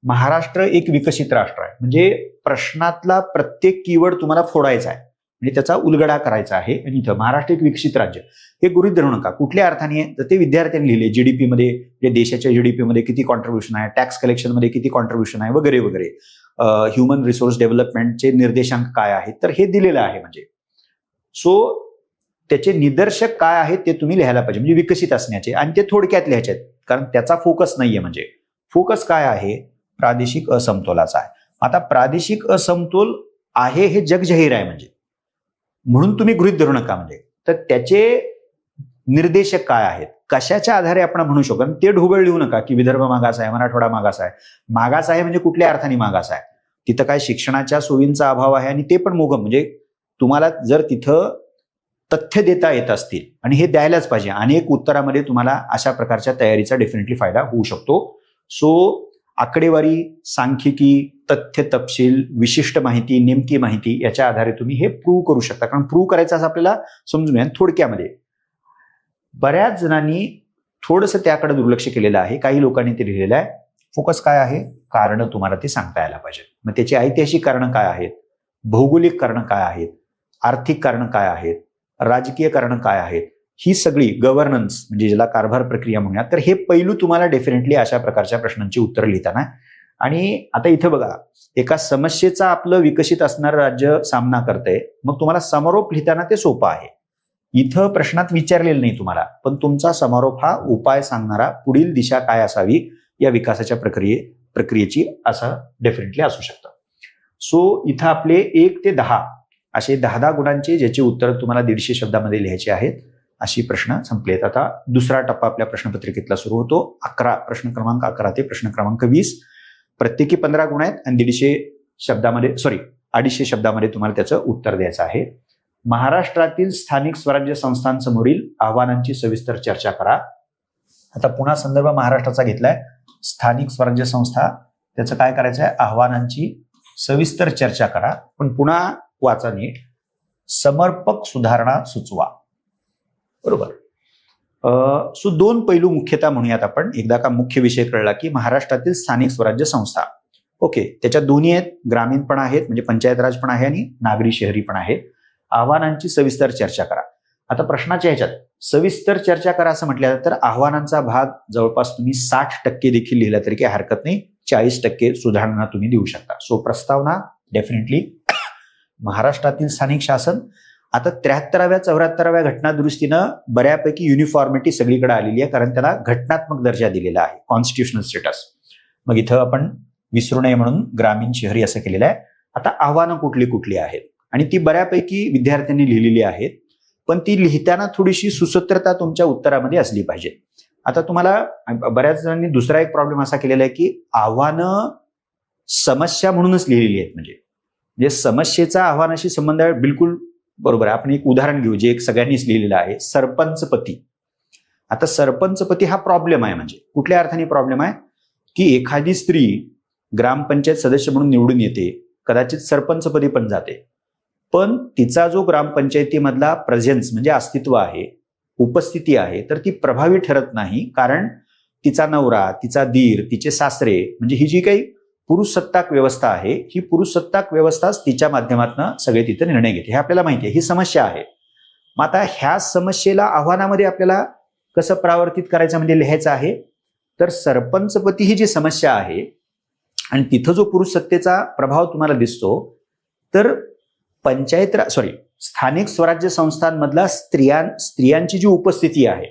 महाराष्ट्र एक विकसित राष्ट्र आहे म्हणजे प्रश्नातला प्रत्येक कीवर्ड तुम्हाला फोडायचा आहे, म्हणजे त्याचा उलगडा करायचा आहे. आणि इथं महाराष्ट्र एक विकसित राज्य हे गृहीत धरू नका. कुठल्या अर्थाने तर ते विद्यार्थ्यांनी लिहिले, जीडीपी मध्ये, म्हणजे देशाच्या जीडीपी मध्ये किती कॉन्ट्रीब्युशन आहे, टॅक्स कलेक्शन मध्ये किती कॉन्ट्रीब्युशन आहे वगैरे वगैरे, ह्युमन रिसोर्स डेव्हलपमेंटचे निर्देशांक काय आहेत, तर हे दिलेलं आहे. म्हणजे सो त्याचे निदर्शक काय आहेत ते तुम्ही लिहायला पाहिजे, म्हणजे विकसित असण्याचे, आणि ते थोडक्यात लिहायचे आहेत कारण त्याचा फोकस नाहीये. म्हणजे फोकस काय आहे, प्रादेशिक असमतोलाचा आहे. आता प्रादेशिक असमतोल आहे हे जग जाहीर आहे, म्हणजे म्हणून तुम्ही गृहीत धरू नका. म्हणजे तर त्याचे निर्देशक काय आहेत, कशाच्या आधारे आपण म्हणू शकतो, ते ढोबळ लिहू नका की विदर्भ मागास आहे, मराठवाडा मागास आहे. मागास आहे म्हणजे कुठल्या अर्थाने मागास आहे, तिथं काय शिक्षणाच्या सोयींचा अभाव आहे, आणि ते पण मोघम. म्हणजे तुम्हाला जर तिथं तथ्य देता येत असतील, आणि हे द्यायलाच पाहिजे, अनेक उत्तरामध्ये तुम्हाला अशा प्रकारच्या तयारीचा डेफिनेटली फायदा होऊ शकतो. सो आकडेवारी, सांख्यिकी, तथ्य तपशील, विशिष्ट माहिती, नेमकी माहिती याच्या आधारे तुम्ही हे प्रूव्ह करू शकता. कारण प्रूव्ह करायचं असं आपल्याला समजून घ्या थोडक्यामध्ये. बऱ्याच जणांनी थोडंसं त्याकडे दुर्लक्ष केलेलं आहे. काही लोकांनी ते लिहिलेलं आहे. फोकस काय आहे? कारण तुम्हाला ते सांगता यायला पाहिजे. मग त्याची ऐतिहासिक कारणं काय आहेत, भौगोलिक कारणं काय आहेत, आर्थिक कारणं काय आहेत, राजकीय कारणं काय आहेत, ही सगळी गव्हर्नन्स म्हणजे ज्याला कारभार प्रक्रिया म्हणूया, तर हे पैलू तुम्हाला डेफिनेटली अशा प्रकारच्या प्रश्नांची उत्तरं लिहिताना. आणि आता इथं बघा, एका समस्येचा आपलं विकसित असणारं राज्य सामना करतंय, मग तुम्हाला समारोप लिहिताना ते सोपं आहे. इथं प्रश्नात विचारलेलं नाही तुम्हाला, पण तुमचा समारोप हा उपाय सांगणारा पुढील दिशा काय असावी या विकासाच्या प्रक्रियेची असं डेफिनेटली असू शकतं. सो इथं आपले 1 ते 10 असे 10 गुणांचे ज्याची उत्तर तुम्हाला 150 शब्दामध्ये लिहायचे आहेत, अशी प्रश्न संपलेत. आता दुसरा टप्पा आपल्या प्रश्नपत्रिकेतला सुरू होतो. 11 प्रश्न क्रमांक 11 ते प्रश्न क्रमांक 20 प्रत्येकी 15 गुण आहेत आणि 250 शब्दामध्ये तुम्हाला त्याचं उत्तर द्यायचं आहे. महाराष्ट्रातील स्थानिक स्वराज्य संस्थांसमोरील आव्हानांची सविस्तर चर्चा करा. आता पुन्हा संदर्भ महाराष्ट्राचा घेतलाय. स्थानिक स्वराज्य संस्था, त्याचं काय करायचं आहे? आव्हानांची सविस्तर चर्चा करा. पण पुन्हा वाचा नीट. समर्पक सुधारणा सुचवा. बरोबर. सो 2 पैलू मुख्यतः म्हणूयात आपण. एकदा का मुख्य विषय कळला की महाराष्ट्रातील स्थानिक स्वराज्य संस्था, ओके, त्याच्यात दोन्ही आहेत, ग्रामीण पण आहेत म्हणजे पंचायत राज पण आहे आणि नागरी शहरी पण आहे. आव्हानांची सविस्तर चर्चा करा. आता प्रश्नाच्या ह्याच्यात सविस्तर चर्चा करा असं म्हटलं तर आव्हानांचा भाग जवळपास तुम्ही 60% देखील लिहिला तरी काही हरकत नाही. 40% सुधारणा तुम्ही देऊ शकता. सो प्रस्तावना डेफिनेटली महाराष्ट्रातील स्थानिक शासन. आता 73व्या घटना दुरुस्तीनं बऱ्यापैकी युनिफॉर्मिटी सगळीकडे आलेली आहे, कारण त्याला घटनात्मक दर्जा दिलेला आहे, कॉन्स्टिट्युशनल स्टेटस. मग इथं आपण विसरू नये म्हणून ग्रामीण शहरी असं केलेलं आहे. आता आव्हानं कुठली कुठली आहेत आणि ती बऱ्यापैकी विद्यार्थ्यांनी लिहिलेली आहेत, पण ती लिहिताना थोडीशी सुसूत्रता तुमच्या उत्तरामध्ये असली पाहिजे. आता तुम्हाला बऱ्याच जणांनी दुसरा एक प्रॉब्लेम असा केलेला आहे की आव्हानं समस्या म्हणूनच लिहिलेली आहेत, म्हणजे समस्येचा आव्हानाशी संबंध आहे. बिलकुल बरोबर आहे. आपण एक उदाहरण घेऊ जे एक सगळ्यांनीच लिहिलेलं आहे, सरपंचपती. आता सरपंचपती हा प्रॉब्लेम आहे. म्हणजे कुठल्या अर्थाने प्रॉब्लेम आहे की एखादी स्त्री ग्रामपंचायत सदस्य म्हणून निवडून येते, कदाचित सरपंचपदी पण जाते, पण तिचा जो ग्रामपंचायतीमधला प्रेझेन्स म्हणजे अस्तित्व आहे, उपस्थिती आहे, तर ती प्रभावी ठरत नाही. कारण तिचा नवरा, तिचा दीर, तिचे सासरे म्हणजे ही जी काही पुरुषसत्ताक व्यवस्था आहे, ही पुरुषसत्ताक व्यवस्थाच तिच्या माध्यमातून सगळे तिथे निर्णय घेते. हे आपल्याला माहिती आहे, ही समस्या आहे. मग आता ह्या समस्येला आव्हानामध्ये आपल्याला कसं प्रावर्तित करायचं म्हणजे लिहायचं आहे. तर सरपंचपती ही जी समस्या आहे आणि तिथं जो पुरुष सत्तेचा प्रभाव तुम्हाला दिसतो, तर स्थानिक स्वराज्य संस्थांमधला स्त्रियांची जी उपस्थिती आहे,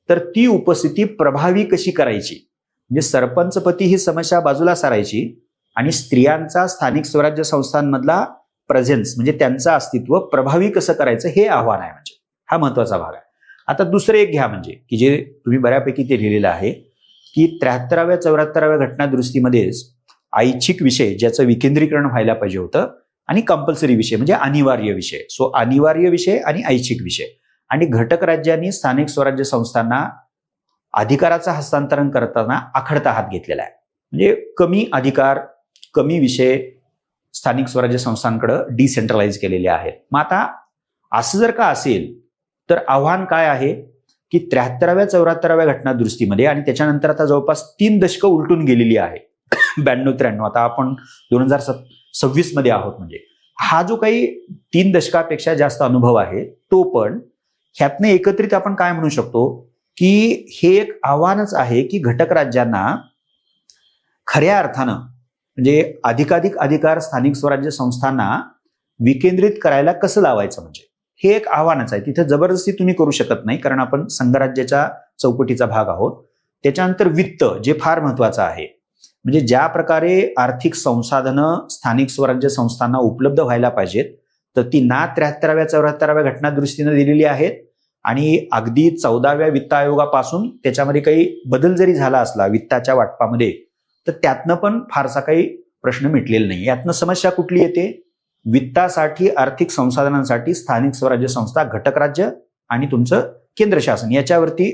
तर ती उपस्थिती प्रभावी कशी करायची, म्हणजे सरपंचपती ही समस्या बाजूला सारायची आणि स्त्रियांचा स्थानिक स्वराज्य संस्थांमधला प्रेझेन्स म्हणजे त्यांचं अस्तित्व प्रभावी कसं करायचं हे आव्हान आहे. म्हणजे हा महत्वाचा भाग आहे. आता दुसरं एक घ्या म्हणजे की जे तुम्ही बऱ्यापैकी ते लिहिलेलं आहे की 73व्या घटना दुरुस्तीमध्येच ऐच्छिक विषय ज्याचं विकेंद्रीकरण व्हायला पाहिजे होतं आणि कंपल्सरी विषय म्हणजे अनिवार्य विषय. सो अनिवार्य विषय आणि ऐच्छिक विषय आणि घटक राज्यांनी स्थानिक स्वराज्य संस्थांना अधिकाराचं हस्तांतरण करताना आखडता हात घेतलेला आहे. म्हणजे कमी अधिकार, कमी विषय स्थानिक स्वराज्य संस्थांकडे डिसेंट्रलाइज केलेले आहेत. मग आता असं जर का असेल तर आव्हान काय आहे की 73व्या घटना दुरुस्तीमध्ये आणि त्याच्यानंतर आता जवळपास 3 दशकं उलटून गेलेली आहे. 92-93 आता आपण 2026 मध्ये आहोत. म्हणजे हा जो काही 3 दशकापेक्षा जास्त अनुभव आहे तो पण ह्यातनं एकत्रित आपण काय म्हणू शकतो की हे एक आव्हानच आहे की घटक राज्यांना खऱ्या अर्थानं म्हणजे अधिकाधिक अधिकार स्थानिक स्वराज्य संस्थांना विकेंद्रित करायला कसं लावायचं, म्हणजे हे एक आव्हानच आहे. तिथे जबरदस्ती तुम्ही करू शकत नाही कारण आपण संघराज्याच्या चौकटीचा भाग आहोत. त्याच्यानंतर वित्त जे फार महत्वाचं आहे. म्हणजे ज्या प्रकारे आर्थिक संसाधनं स्थानिक स्वराज्य संस्थांना उपलब्ध व्हायला पाहिजेत तर ती ना 73व्या घटना दुरुस्तीनं दिलेली आहेत आणि अगदी 14व्या वित्त आयोगापासून त्याच्यामध्ये काही बदल जरी झाला असला वित्ताच्या वाटपामध्ये तर त्यातनं पण फारसा काही प्रश्न मिटलेला नाही. यातनं समस्या कुठली येते? वित्तासाठी आर्थिक संसाधनांसाठी स्थानिक स्वराज्य संस्था, घटक राज्य आणि तुमचं केंद्र शासन याच्यावरती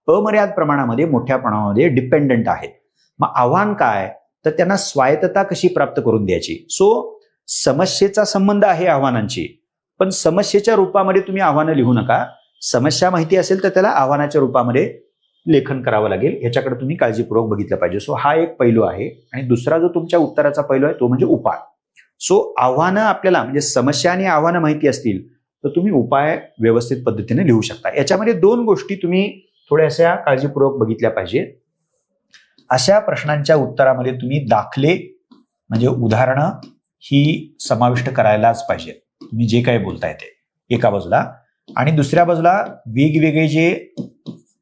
अमर्याद प्रमाणामध्ये मोठ्या प्रमाणामध्ये डिपेंडंट आहेत. मग आव्हान काय तर त्यांना स्वायत्तता कशी प्राप्त करून द्यायची. सो समस्येचा संबंध आहे आव्हानांची, पण समस्येच्या रूपामध्ये तुम्ही आव्हानं लिहू नका. समस्या माहिती असेल तर त्याला आव्हानाच्या रूपामध्ये लेखन करावं लागेल. याच्याकडे तुम्ही काळजीपूर्वक बघितलं पाहिजे. सो हा एक पैलू आहे. आणि दुसरा जो तुमच्या उत्तराचा पैलू आहे तो म्हणजे उपाय. सो आव्हानं आपल्याला म्हणजे समस्या आणि आव्हानं माहिती असतील तर तुम्ही उपाय व्यवस्थित पद्धतीने लिहू शकता. याच्यामध्ये दोन गोष्टी तुम्ही थोड्याशा काळजीपूर्वक बघितल्या पाहिजे. अशा प्रश्नांच्या उत्तरामध्ये तुम्ही दाखले म्हणजे उदाहरणं ही समाविष्ट करायलाच पाहिजे. तुम्ही जे काही बोलताय ते एका बाजूला, आणि दुसऱ्या बाजूला वेगवेगळे जे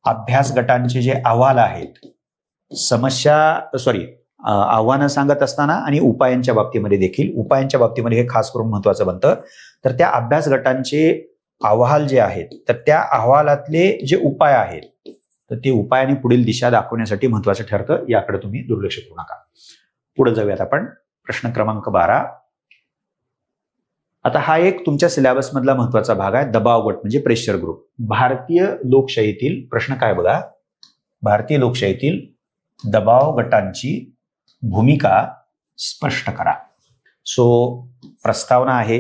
अभ्यास गटांचे जे अहवाल आहेत, आव्हानं सांगत असताना आणि उपायांच्या बाबतीमध्ये देखील, उपायांच्या बाबतीमध्ये हे खास करून महत्वाचं बनतं. तर त्या अभ्यास गटांचे अहवाल जे आहेत तर त्या अहवालातले जे उपाय आहेत तर ते उपायाने पुढील दिशा दाखवण्यासाठी महत्वाचं ठरतं. याकडे तुम्ही दुर्लक्ष करू नका. पुढे जाऊयात आपण. प्रश्न क्रमांक 12. आता हा एक तुमच्या सिलेबस मधला महत्वाचा भाग आहे, दबाव गट म्हणजे प्रेशर ग्रुप. भारतीय लोकशाहीतील प्रश्न काय बघा, भारतीय लोकशाहीतील दबाव गटांची भूमिका स्पष्ट करा. सो प्रस्तावना आहे,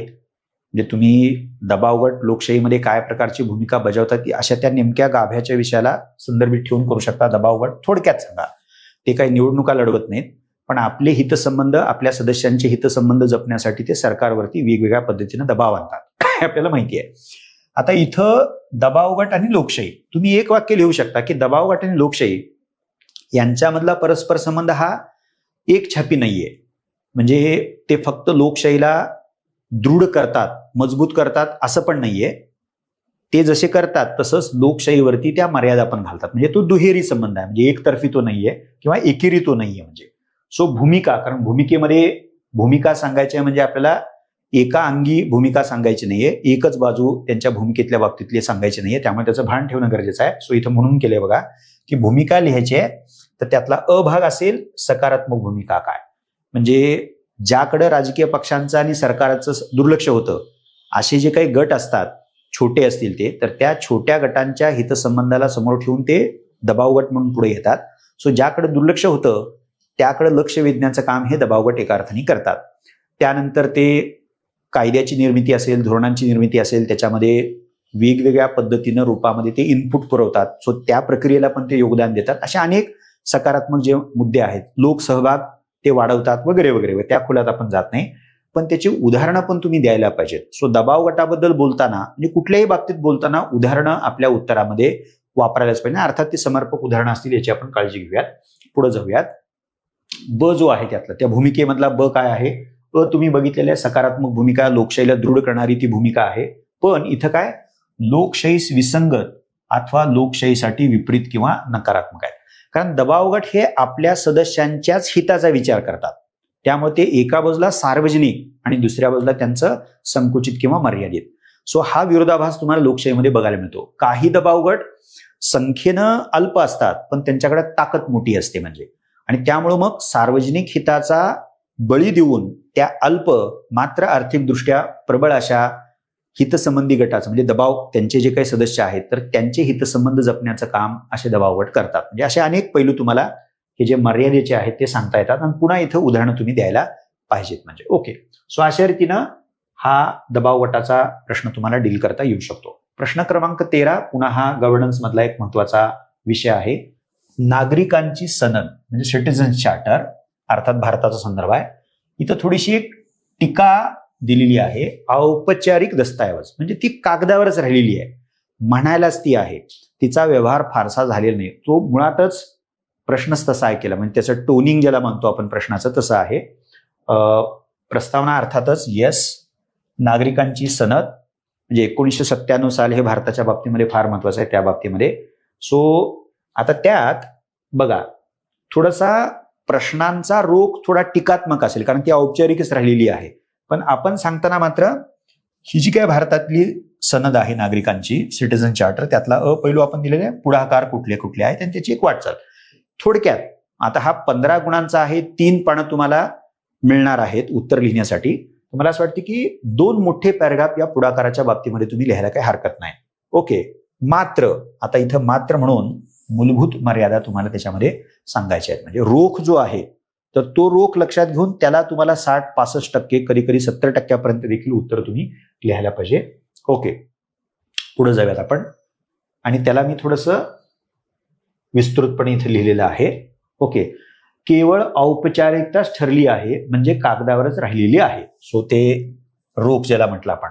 म्हणजे तुम्ही दबाव गट लोकशाहीमध्ये काय प्रकारची भूमिका बजावतात अशा त्या नेमक्या गाभ्याच्या विषयाला संदर्भित ठेवून करू शकता. दबाव गट थोडक्यात सांगा. ते काही निवडणुका लढवत नाहीत, पण आपले हितसंबंध, आपल्या सदस्यांचे हितसंबंध जपण्यासाठी ते सरकारवरती वेगवेगळ्या पद्धतीने दबाव आणतात, हे आपल्याला माहिती आहे. आता इथं दबाव गट आणि लोकशाही, तुम्ही एक वाक्य लिहू शकता की दबाव गट आणि लोकशाही यांच्यामधला परस्पर संबंध हा एक छापी नाहीये. म्हणजे ते फक्त लोकशाहीला दृढ करतात, मजबूत करतात असं पण नाहीये. ते जसे करतात तसंच लोकशाहीवरती त्या मर्यादा पण घालतात. म्हणजे तो दुहेरी संबंध आहे, म्हणजे एकतर्फी तो नाहीये किंवा एकेरी तो नाहीये. म्हणजे सो भूमिका, कारण भूमिकेमध्ये भूमिका सांगायची म्हणजे आपल्याला एका अंगी भूमिका सांगायची नाहीये, एकच बाजू त्यांच्या भूमिकेतल्या बाबतीतली सांगायची नाहीये. त्यामुळे त्याचं भान ठेवणं गरजेचं आहे. सो इथं म्हणून केलंय बघा की भूमिका लिहायची आहे तर त्यातला अ भाग असेल सकारात्मक भूमिका काय, म्हणजे ज्याकडे राजकीय पक्षांचं आणि सरकारचं दुर्लक्ष होतं असे जे काही गट असतात, छोटे असतील ते, तर त्या छोट्या गटांच्या हितसंबंधाला समोर ठेवून ते दबाव गट म्हणून पुढे येतात. सो ज्याकडे दुर्लक्ष होतं त्याकडे लक्ष वेधण्याचं काम हे दबाव गट एका अर्थाने करतात. त्यानंतर ते कायद्याची निर्मिती असेल, धोरणांची निर्मिती असेल, त्याच्यामध्ये वेगवेगळ्या पद्धतीनं रूपामध्ये ते इनपुट पुरवतात. सो त्या प्रक्रियेला पण ते योगदान देतात. अशा अनेक सकारात्मक जे मुद्दे आहेत, लोकसहभाग ते वाढवतात वगैरे वगैरे, त्या खोलात आपण जात नाही. पण त्याची उदाहरणं पण तुम्ही द्यायला पाहिजेत. सो दबाव गटाबद्दल बोलताना म्हणजे कुठल्याही बाबतीत बोलताना उदाहरणं आपल्या उत्तरामध्ये वापरायलाच पाहिजे. अर्थात ती समर्पक उदाहरणं असतील याची आपण काळजी घेऊयात. पुढे जाऊयात. ब जो आहे त्यातला, त्या भूमिकेमधला ब काय आहे, तुम्ही बघितलेल्या सकारात्मक भूमिका, लोकशाहीला दृढ करणारी ती भूमिका आहे. पण इथं काय, लोकशाहीस विसंगत अथवा लोकशाहीसाठी विपरीत किंवा नकारात्मक आहे. कारण दबाव गट हे आपल्या सदस्यांच्याच हिताचा विचार करतात. त्यामुळे ते एका बाजूला सार्वजनिक आणि दुसऱ्या बाजूला त्यांचं संकुचित किंवा मर्यादित. सो हा विरोधाभास तुम्हाला लोकशाहीमध्ये बघायला मिळतो. काही दबाव गट संख्येनं अल्प असतात पण त्यांच्याकडे ताकद मोठी असते, म्हणजे, आणि त्यामुळं मग सार्वजनिक हिताचा बळी देऊन त्या अल्प मात्र आर्थिकदृष्ट्या प्रबळ अशा हितसंबंधी गटाचं म्हणजे दबाव, त्यांचे जे काही सदस्य आहेत तर त्यांचे हितसंबंध जपण्याचं काम असे दबाव गट करतात. म्हणजे असे अनेक पैलू तुम्हाला हे जे मर्यादेचे आहेत ते सांगता येतात. आणि पुन्हा इथं उदाहरणं तुम्ही द्यायला पाहिजेत. म्हणजे ओके. सो अशा रीतीनं हा दबाव गटाचा प्रश्न तुम्हाला डील करता येऊ शकतो. प्रश्न क्रमांक 13 पुन्हा हा गव्हर्नन्स मधला एक महत्वाचा विषय आहे. नागरिकांची सनद म्हणजे सिटिझन्स चार्टर, अर्थात भारताचा संदर्भ आहे. इथं थोडीशी एक टीका दिलेली आहे. औपचारिक दस्तऐवज म्हणजे ती कागदावरच राहिलेली आहे, म्हणायलाच ती आहे, तिचा व्यवहार फारसा झालेला नाही. तो मुळातच प्रश्नच तसा आहे केला, म्हणजे त्याचं टोनिंग ज्याला म्हणतो आपण प्रश्नाचं तसं आहे. प्रस्तावना अर्थातच येस, नागरिकांची सनद म्हणजे 1997 साल हे भारताच्या बाबतीमध्ये फार महत्वाचं आहे त्या बाबतीमध्ये. सो आता त्यात बघा थोडासा प्रश्नांचा रोख थोडा टीकात्मक असेल कारण ती औपचारिकच राहिलेली आहे. पण आपण सांगताना मात्र ही जी काय भारतातली सनद आहे नागरिकांची सिटिझन चार्टर, त्यातला अ पैलू आपण दिलेला आहे, पुढाकार कुठले कुठले आहेत आणि त्याची एक वाटचाल. थोडक्यात आता हा 15 गुणांचा आहे, 3 पानं तुम्हाला मिळणार आहेत उत्तर लिहिण्यासाठी. तुम्हाला असं वाटतं की 2 मोठे पॅराग्राफ या पुढाकाराच्या बाबतीमध्ये तुम्ही लिहायला काही हरकत नाही. ओके. मात्र आता इथं मात्र म्हणून मूलभूत मर्यादा तुम्हाला त्याच्यामध्ये सांगायच्या आहेत. म्हणजे रोख जो आहे तर तो रोख लक्षात घेऊन त्याला तुम्हाला 60-65% कधी कधी 70% देखील उत्तर तुम्ही लिहायला पाहिजे. ओके. पुढे जाऊयात आपण. आणि त्याला मी थोडंसं विस्तृतपणे इथे लिहिलेलं आहे. ओके, केवळ औपचारिकताच ठरली आहे म्हणजे कागदावरच राहिलेली आहे. सो ते रोप ज्याला म्हटलं आपण,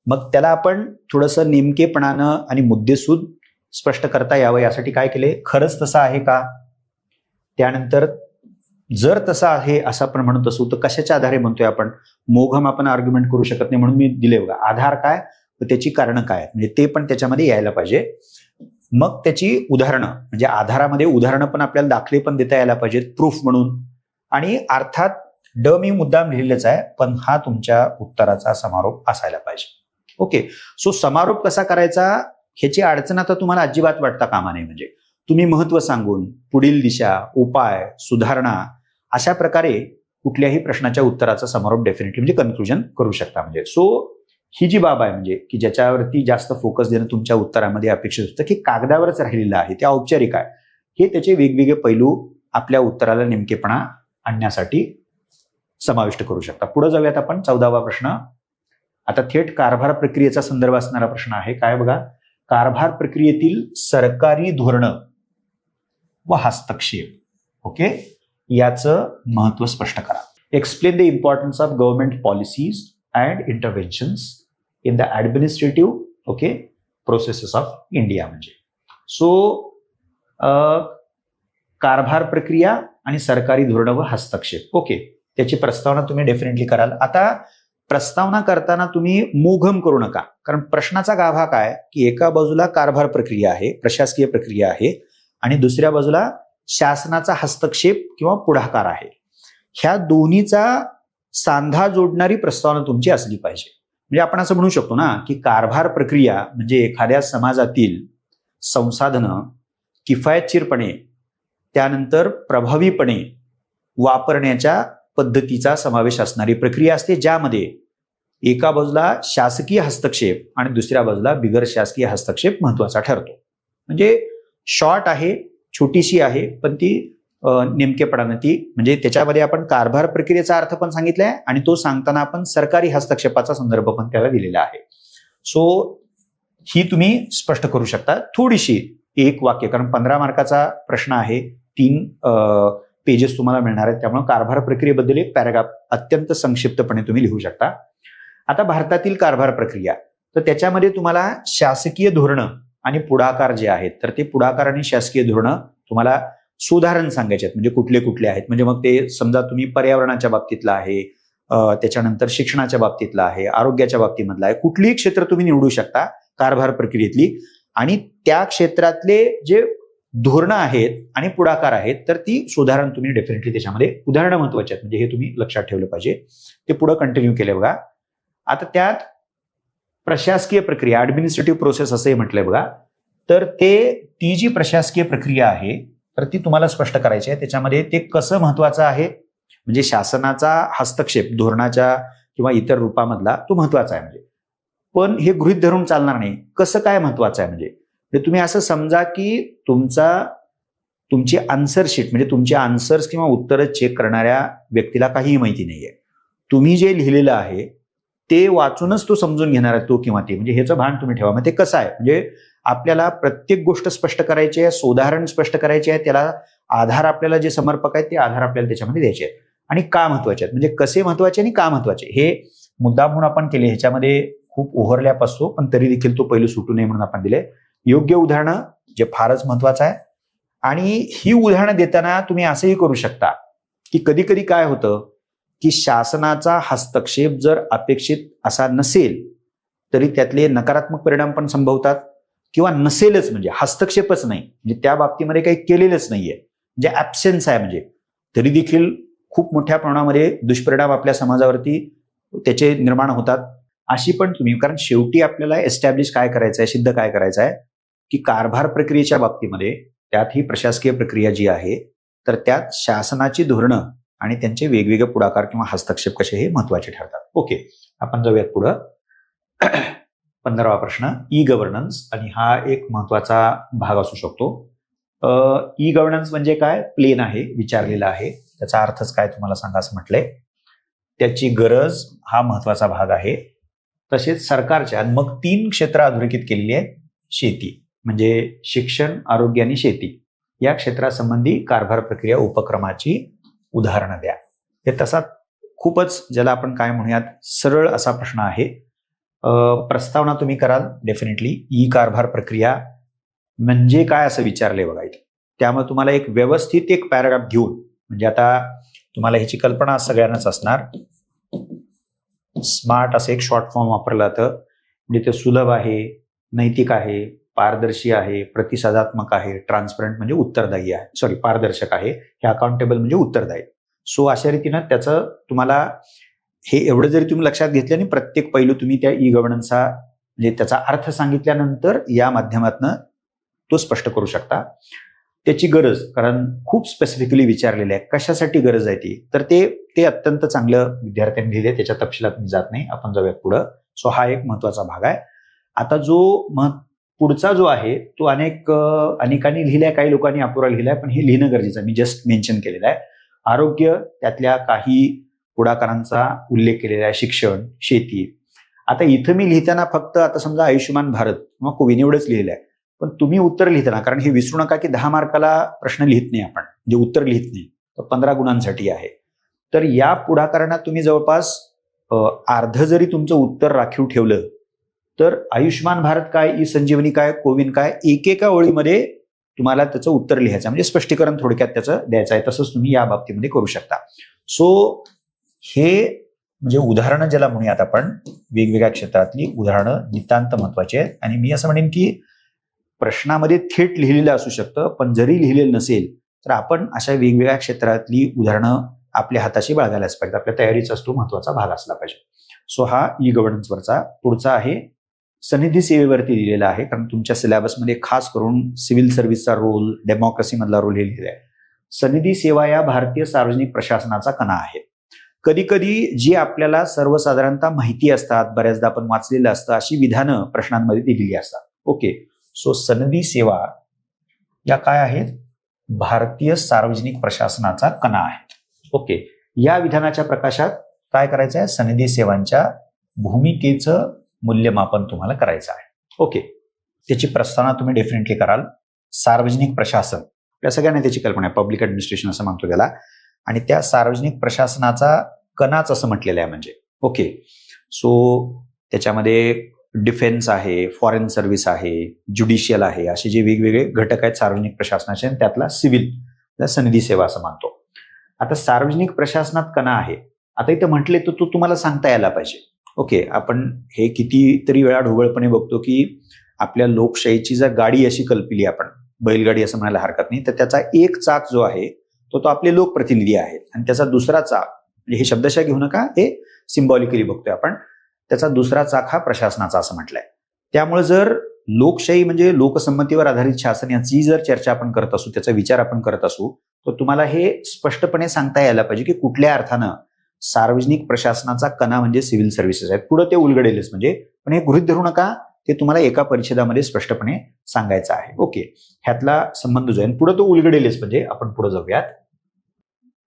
मग त्याला आपण थोडंसं नेमकेपणानं आणि मुद्देसूद स्पष्ट करता यावं यासाठी काय केले, खरंच तसं आहे का, त्यानंतर जर तसं आहे असं आपण म्हणत असू तर कशाच्या आधारे म्हणतोय आपण, मोघम आपण आर्ग्युमेंट करू शकत नाही म्हणून मी दिले बघा, आधार काय व त्याची कारणं काय, म्हणजे ते पण त्याच्यामध्ये यायला पाहिजे. मग त्याची उदाहरणं, म्हणजे आधारामध्ये उदाहरणं पण आपल्याला दाखले पण देता यायला पाहिजेत प्रूफ म्हणून. आणि अर्थात मी मुद्दाम लिहिलेच आहे, पण हा तुमच्या उत्तराचा समारोप असायला पाहिजे. ओके, सो समारोप कसा करायचा ह्याची अडचण आता तुम्हाला अजिबात वाटता कामा नये. म्हणजे तुम्ही महत्व सांगून पुढील दिशा, उपाय, सुधारणा अशा प्रकारे कुठल्याही प्रश्नाच्या उत्तराचा समारोप डेफिनेटली म्हणजे कन्क्लुजन करू शकता. म्हणजे सो ही जी बाब आहे म्हणजे की ज्याच्यावरती जास्त फोकस देणं तुमच्या उत्तरामध्ये अपेक्षित होतं की कागदावरच राहिलेलं आहे, ते औपचारिक आहे, हे त्याचे वेगवेगळे पैलू आपल्या उत्तराला नेमकेपणा आणण्यासाठी समाविष्ट करू शकता. पुढे जाऊयात आपण. 14वा प्रश्न आता थेट कारभार प्रक्रियेचा संदर्भ असणारा प्रश्न आहे. काय बघा, कारभार प्रक्रियेतील सरकारी धोरणं व हस्तक्षेप. ओके, याचं महत्व स्पष्ट करा. Explain the importance of government policies and interventions in the administrative okay processes of India. म्हणजे सो कारभार प्रक्रिया आणि सरकारी धोरणं व हस्तक्षेप. ओके, त्याची प्रस्तावना तुम्ही डेफिनेटली कराल. आता प्रस्तावना करताना तुम्ही मोघम करू नका, कारण प्रश्नाचा गाभा काय की एका बाजूला कारभार प्रक्रिया आहे, प्रशासकीय प्रक्रिया आहे, आणि दुसऱ्या बाजूला शासनाचा हस्तक्षेप किंवा पुढाकार आहे. ह्या दोन्हीचा सांधा जोडणारी प्रस्तावना तुमची असली पाहिजे. म्हणजे आपण असं म्हणू शकतो ना की कारभार प्रक्रिया म्हणजे एखाद्या समाजातील संसाधनं किफायतशीरपणे त्यानंतर प्रभावीपणे वापरण्याच्या पद्धतीचा समावेश असणारी प्रक्रिया असते, ज्यामध्ये एका बाजूला शासकीय हस्तक्षेप आणि दुसऱ्या बाजूला बिगर शासकीय हस्तक्षेप महत्वाचा ठरतो. म्हणजे शॉर्ट आहे, छोटीशी आहे, पण ती नेमकेपणाने ती म्हणजे त्याच्यामध्ये आपण कारभार प्रक्रियेचा अर्थ पण सांगितलाय आणि तो सांगताना आपण सरकारी हस्तक्षेपाचा संदर्भ पण त्याला दिलेला आहे. सो ही तुम्ही स्पष्ट करू शकता. थोडीशी एक वाक्य, कारण 15 मार्काचा प्रश्न आहे, 3 पेजेस तुम्हाला मिळणार आहेत, त्यामुळे कारभार प्रक्रियेबद्दल एक पॅराग्राफ अत्यंत संक्षिप्तपणे तुम्ही लिहू शकता. आता भारतातील कारभार प्रक्रिया, तर त्याच्यामध्ये तुम्हाला शासकीय धोरणं आणि पुढाकार जे आहेत, तर ते पुढाकार आणि शासकीय धोरणं तुम्हाला सुधारण सांगायचे आहेत. म्हणजे कुठले कुठले आहेत, म्हणजे मग ते समजा तुम्ही पर्यावरणाच्या बाबतीतलं आहे, त्याच्यानंतर शिक्षणाच्या बाबतीतलं आहे, आरोग्याच्या बाबतीमधलं आहे, कुठलीही क्षेत्र तुम्ही निवडू शकता कारभार प्रक्रियेतली, आणि त्या क्षेत्रातले जे धोरणं आहेत आणि पुढाकार आहेत तर ती सुधारण तुम्ही डेफिनेटली त्याच्यामध्ये उदाहरणं महत्वाची आहेत. म्हणजे हे तुम्ही लक्षात ठेवलं पाहिजे. ते पुढे कंटिन्यू केले बघा. आता त्यात प्रशासकीय प्रक्रिया, ऍडमिनिस्ट्रेटिव्ह प्रोसेस असंही म्हटलंय बघा, तर ती जी प्रशासकीय प्रक्रिया आहे तर ती तुम्हाला स्पष्ट करायची आहे. त्याच्यामध्ये ते कसं महत्वाचं आहे, म्हणजे शासनाचा हस्तक्षेप धोरणाच्या किंवा इतर रूपामधला तो महत्वाचा आहे. म्हणजे पण हे गृहीत धरून चालणार नाही, कसं काय महत्वाचं आहे. म्हणजे तुम्ही असं समजा की तुमची आन्सर शीट म्हणजे तुमचे आन्सर्स किंवा उत्तरं चेक करणाऱ्या व्यक्तीला काहीही माहिती नाहीये. तुम्ही जे लिहिलेलं आहे ते वाचूनच तो समजून घेणार आहे, तो किंवा ती. म्हणजे ह्याचं भान तुम्ही ठेवा. मग ते कसं आहे, म्हणजे आपल्याला प्रत्येक गोष्ट स्पष्ट करायची आहे, उदाहरण स्पष्ट करायचे आहे, त्याला आधार आपल्याला जे समर्पक आहेत ते आधार आपल्याला त्याच्यामध्ये द्यायचे आहेत, आणि का महत्वाचे आहेत, म्हणजे कसे महत्वाचे आणि का महत्वाचे हे मुद्दा म्हणून आपण केले. ह्याच्यामध्ये खूप ओव्हरलॅप असतो, पण तरी देखील तो पैलू सुटू नये म्हणून आपण दिले. योग्य उदाहरणं जे फारच महत्वाचं आहे. आणि ही उदाहरणं देताना तुम्ही असंही करू शकता की कधी कधी काय होतं की शासनाचा हस्तक्षेप जर अपेक्षित असा नसेल तरी त्यातले नकारात्मक परिणाम पण संभवतात, किंवा नसेलच म्हणजे हस्तक्षेपच नाही, म्हणजे त्या बाबतीमध्ये काही केलेलंच नाहीये, म्हणजे ऍब्सेन्स आहे, म्हणजे तरी देखील खूप मोठ्या प्रमाणामध्ये दुष्परिणाम आपल्या समाजावरती त्याचे निर्माण होतात. अशी पण तुम्ही, कारण शेवटी आपल्याला एस्टॅब्लिश काय करायचं आहे, सिद्ध काय करायचं आहे की कारभार प्रक्रियेच्या बाबतीमध्ये त्यात ही प्रशासकीय प्रक्रिया जी आहे तर त्यात शासनाची धोरणं आणि त्यांचे वेगवेगळे पुढाकार किंवा हस्तक्षेप कसे हे महत्वाचे ठरतात. ओके, आपण जाऊयात पुढं. 15वा प्रश्न, ई गव्हर्नन्स, आणि हा एक महत्वाचा भाग असू शकतो. ई गव्हर्नन्स म्हणजे काय, प्लेन आहे, विचारलेला आहे, त्याचा अर्थच काय तुम्हाला सांगा असं म्हटलंय. त्याची गरज हा महत्वाचा भाग आहे. तसेच सरकारच्या मग 3 क्षेत्र अधोरेखित केलेली आहेत. शेती, म्हणजे शिक्षण, आरोग्य आणि शेती या क्षेत्रासंबंधी कारभार प्रक्रिया उपक्रमाची उदाहरणं द्या. हे तसा खूपच ज्याला आपण काय म्हणूयात सरळ असा प्रश्न आहे. प्रस्तावना तुम्ही कराल डेफिनेटली. ई कारभार प्रक्रिया म्हणजे काय असं विचारले बघा इथे. त्यामुळे तुम्हाला एक व्यवस्थित एक पॅराग्राफ घेऊन, म्हणजे आता तुम्हाला ह्याची कल्पना सगळ्यांनाच असणार. स्मार्ट असं एक शॉर्ट फॉर्म वापरलं जातं. म्हणजे ते सुलभ आहे, नैतिक आहे, पारदर्शी आहे, प्रतिसादात्मक आहे, ट्रान्सपरंट म्हणजे उत्तरदायी आहे, सॉरी पारदर्शक आहे, हे अकाउंटेबल म्हणजे उत्तरदायी. सो अशा रीतीनं त्याचं तुम्हाला हे एवढं जरी तुम्ही लक्षात घेतलं आणि प्रत्येक पैलू तुम्ही त्या ई गव्हर्नन्सचा म्हणजे त्याचा अर्थ सांगितल्यानंतर या माध्यमातून तो स्पष्ट करू शकता. त्याची गरज, कारण खूप स्पेसिफिकली विचारलेलं आहे कशासाठी गरज आहे ती, तर ते अत्यंत चांगलं विद्यार्थ्यांनी लिहिले. त्याच्या तपशिलात मी जात नाही, आपण जाऊयात पुढं. सो हा एक महत्वाचा भाग आहे. आता पुढचा जो आहे तो अनेकांनी लिहिलाय, काही लोकांनी अपुरा लिहिलाय, पण हे लिहिणं गरजेचं आहे. मी जस्ट मेन्शन केलेलं आहे. आरोग्य, त्यातल्या काही पुढाकारांचा उल्लेख केलेला आहे. शिक्षण, शेती. आता इथं मी लिहिताना फक्त आता समजा आयुष्यमान भारत किंवा कोविन एवढंच लिहिलं आहे, पण तुम्ही उत्तर लिहिताना, कारण हे विसरू नका की 10 मार्काला प्रश्न लिहित नाही आपण, जे उत्तर लिहित नाही, तर 15 गुणांसाठी आहे. तर या पुढाकारांना तुम्ही जवळपास अर्ध जरी तुमचं उत्तर राखीव ठेवलं तर आयुष्यमान भारत काय, ई संजीवनी काय, कोविन काय, एकेका ओळीमध्ये तुम्हाला त्याचं उत्तर लिहायचं, म्हणजे स्पष्टीकरण थोडक्यात त्याचं द्यायचं आहे. तसंच तुम्ही या बाबतीमध्ये करू शकता. सो हे म्हणजे उदाहरणं ज्याला म्हणूयात आपण, वेगवेगळ्या क्षेत्रातली उदाहरणं नितांत महत्वाची आहेत. आणि मी असं म्हणेन की प्रश्नामध्ये थेट लिहिलेलं असू शकतं, पण जरी लिहिलेलं नसेल तर आपण अशा वेगवेगळ्या क्षेत्रातली उदाहरणं आपल्या हाताशी बाळगायलाच पाहिजेत. आपल्या तयारीचाच तो महत्वाचा भाग असला पाहिजे. सो हा ई गव्हर्नन्सवरचा. पुढचा आहे सनिधी सेवेवरती दिलेला आहे, कारण तुमच्या सिलेबसमध्ये खास करून सिव्हिल सर्व्हिसचा रोल, डेमोक्रेसी मधला रोल हे लिहिलेला आहे. सनिधी सेवा या भारतीय सार्वजनिक प्रशासनाचा कणा आहे. कधी कधी जी आपल्याला सर्वसाधारणतः माहिती असतात, बऱ्याचदा आपण वाचलेलं असतं, अशी विधानं प्रश्नांमध्ये दिलेली असतात. ओके, सो सनदी सेवा या काय आहेत, भारतीय सार्वजनिक प्रशासनाचा कणा आहे. ओके, या विधानाच्या प्रकाशात काय करायचं आहे, सनदी सेवांच्या भूमिकेचं मूल्यमापन तुम्हाला करायचं आहे. ओके, त्याची प्रस्तावना तुम्ही डेफिनेटली कराल. सार्वजनिक प्रशासन आपल्या सगळ्यांना त्याची कल्पना आहे, पब्लिक ऍडमिनिस्ट्रेशन असं म्हणतो त्याला, आणि त्या सार्वजनिक प्रशासनाचा कणाच असं म्हटलेलं आहे म्हणजे. ओके, सो त्याच्यामध्ये डिफेन्स आहे, फॉरेन सर्व्हिस आहे, ज्युडिशियल आहे, असे जे वेगवेगळे घटक आहेत सार्वजनिक प्रशासनाचे, आणि त्यातला सिव्हिल सनदी सेवा असं मानतो. आता सार्वजनिक प्रशासनात कणा आहे, आता इथं म्हटले तर तो तुम्हाला सांगता यायला पाहिजे. ओके, आपण हे कितीतरी वेळा ढोबळपणे बघतो की आपल्या लोकशाहीची जर गाडी अशी कल्पिली आपण, बैलगाडी असं म्हणायला हरकत नाही, तर त्याचा एक चाक जो आहे तो आपले लोकप्रतिनिधी आहेत, आणि त्याचा दुसरा चाक, म्हणजे हे शब्दशः घेऊ नका, हे सिम्बॉलिकली बघतोय आपण, त्याचा दुसरा चाक हा प्रशासनाचा असं म्हटलंय. त्यामुळे जर लोकशाही म्हणजे लोकसंमतीवर आधारित शासन याची जर चर्चा आपण करत असू, त्याचा विचार आपण करत असू, तर तुम्हाला हे स्पष्टपणे सांगता यायला पाहिजे की कुठल्या अर्थानं सार्वजनिक प्रशासनाचा कणा म्हणजे सिव्हिल सर्व्हिसेस आहेत. पुढे ते उलगडेलच म्हणजे, पण हे गृहीत धरू नका, ते तुम्हाला एका परिच्छेदामध्ये स्पष्टपणे सांगायचं आहे. ओके, ह्यातला संबंध जो आहे पुढे तो उलगडेलच म्हणजे. आपण पुढे जाऊयात.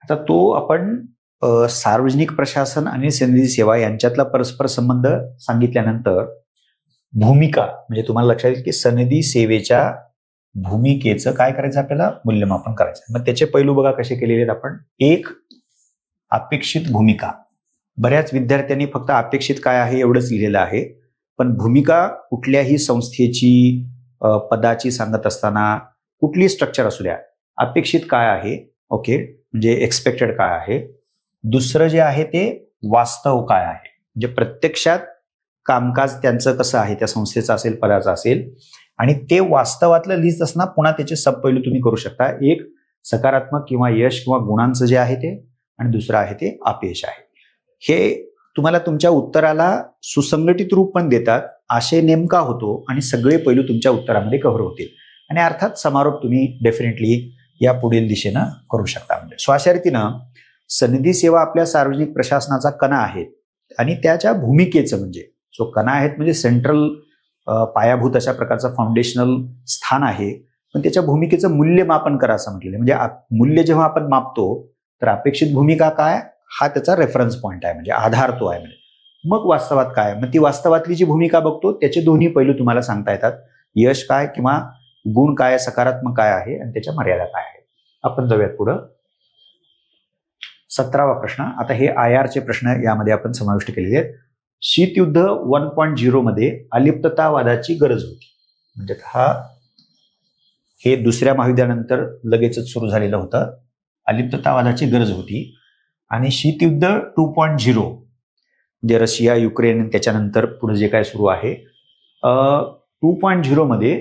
आता तो आपण सार्वजनिक प्रशासन आणि सनदी सेवा यांच्यातला परस्पर संबंध सांगितल्यानंतर भूमिका म्हणजे तुम्हाला लक्षात येईल की सनदी सेवेच्या भूमिकेचं काय करायचं, आपल्याला मूल्यमापन करायचं. मग त्याचे पैलू बघा कसे केलेले आहेत आपण. एक, अपेक्षित भूमिका. बऱ्याच विद्यार्थ्यांनी फक्त अपेक्षित काय आहे एवढंच लिहिलेलं आहे, पण भूमिका कुठल्याही संस्थेची पदाची सांगत असताना कुठली स्ट्रक्चर असू द्या, अपेक्षित काय आहे, ओके, म्हणजे एक्सपेक्टेड काय आहे. दुसरं जे आहे ते वास्तव काय आहे, म्हणजे प्रत्यक्षात कामकाज त्यांचं कसं आहे, त्या संस्थेचं असेल, पदाचं असेल, आणि ते वास्तवातलं लिहित असताना पुन्हा त्याचे सबपैलू तुम्ही करू शकता. एक सकारात्मक किंवा यश किंवा गुणांचं जे आहे ते, आणि दुसरं आहे ते अपयश आहे. हे तुम्हाला तुमच्या उत्तराला सुसंघटित रूप पण देतात, आशय नेमका होतो आणि सगळे पैलू तुमच्या उत्तरामध्ये कव्हर होतील, आणि अर्थात समारोप तुम्ही डेफिनेटली या पुढील दिशेनं करू शकता. म्हणजे सो अशा रीतीनं सनदी सेवा आपल्या सार्वजनिक प्रशासनाचा कणा आहेत, आणि त्याच्या भूमिकेचं म्हणजे, सो कणा आहेत म्हणजे सेंट्रल पायाभूत अशा प्रकारचं फाउंडेशनल स्थान आहे, पण त्याच्या भूमिकेचं मूल्यमापन करा असं म्हटलेलं. म्हणजे मूल्य जेव्हा आपण मापतो तर अपेक्षित भूमिका काय, हा त्याचा रेफरन्स पॉईंट आहे, म्हणजे आधार तो आहे. म्हणजे मग वास्तवात काय, मग ती वास्तवातली जी भूमिका बघतो त्याचे दोन्ही पैलू तुम्हाला सांगता येतात. यश काय किंवा गुण काय, सकारात्मक काय आहे आणि त्याच्या मर्यादा काय आहे. आपण जाऊयात पुढं. 17वा प्रश्न. आता हे IRचे प्रश्न यामध्ये आपण समाविष्ट केलेले आहेत. शीतयुद्ध 1.0 मध्ये अलिप्ततावादाची गरज होती. म्हणजे हे दुसऱ्या महायुद्धानंतर लगेचच सुरू झालेलं होतं. अलिप्ततावादाची गरज होती. आणि शीतयुद्ध 2.0 म्हणजे रशिया, युक्रेन, त्याच्यानंतर पुढे जे काय सुरू आहे 2.0 मध्ये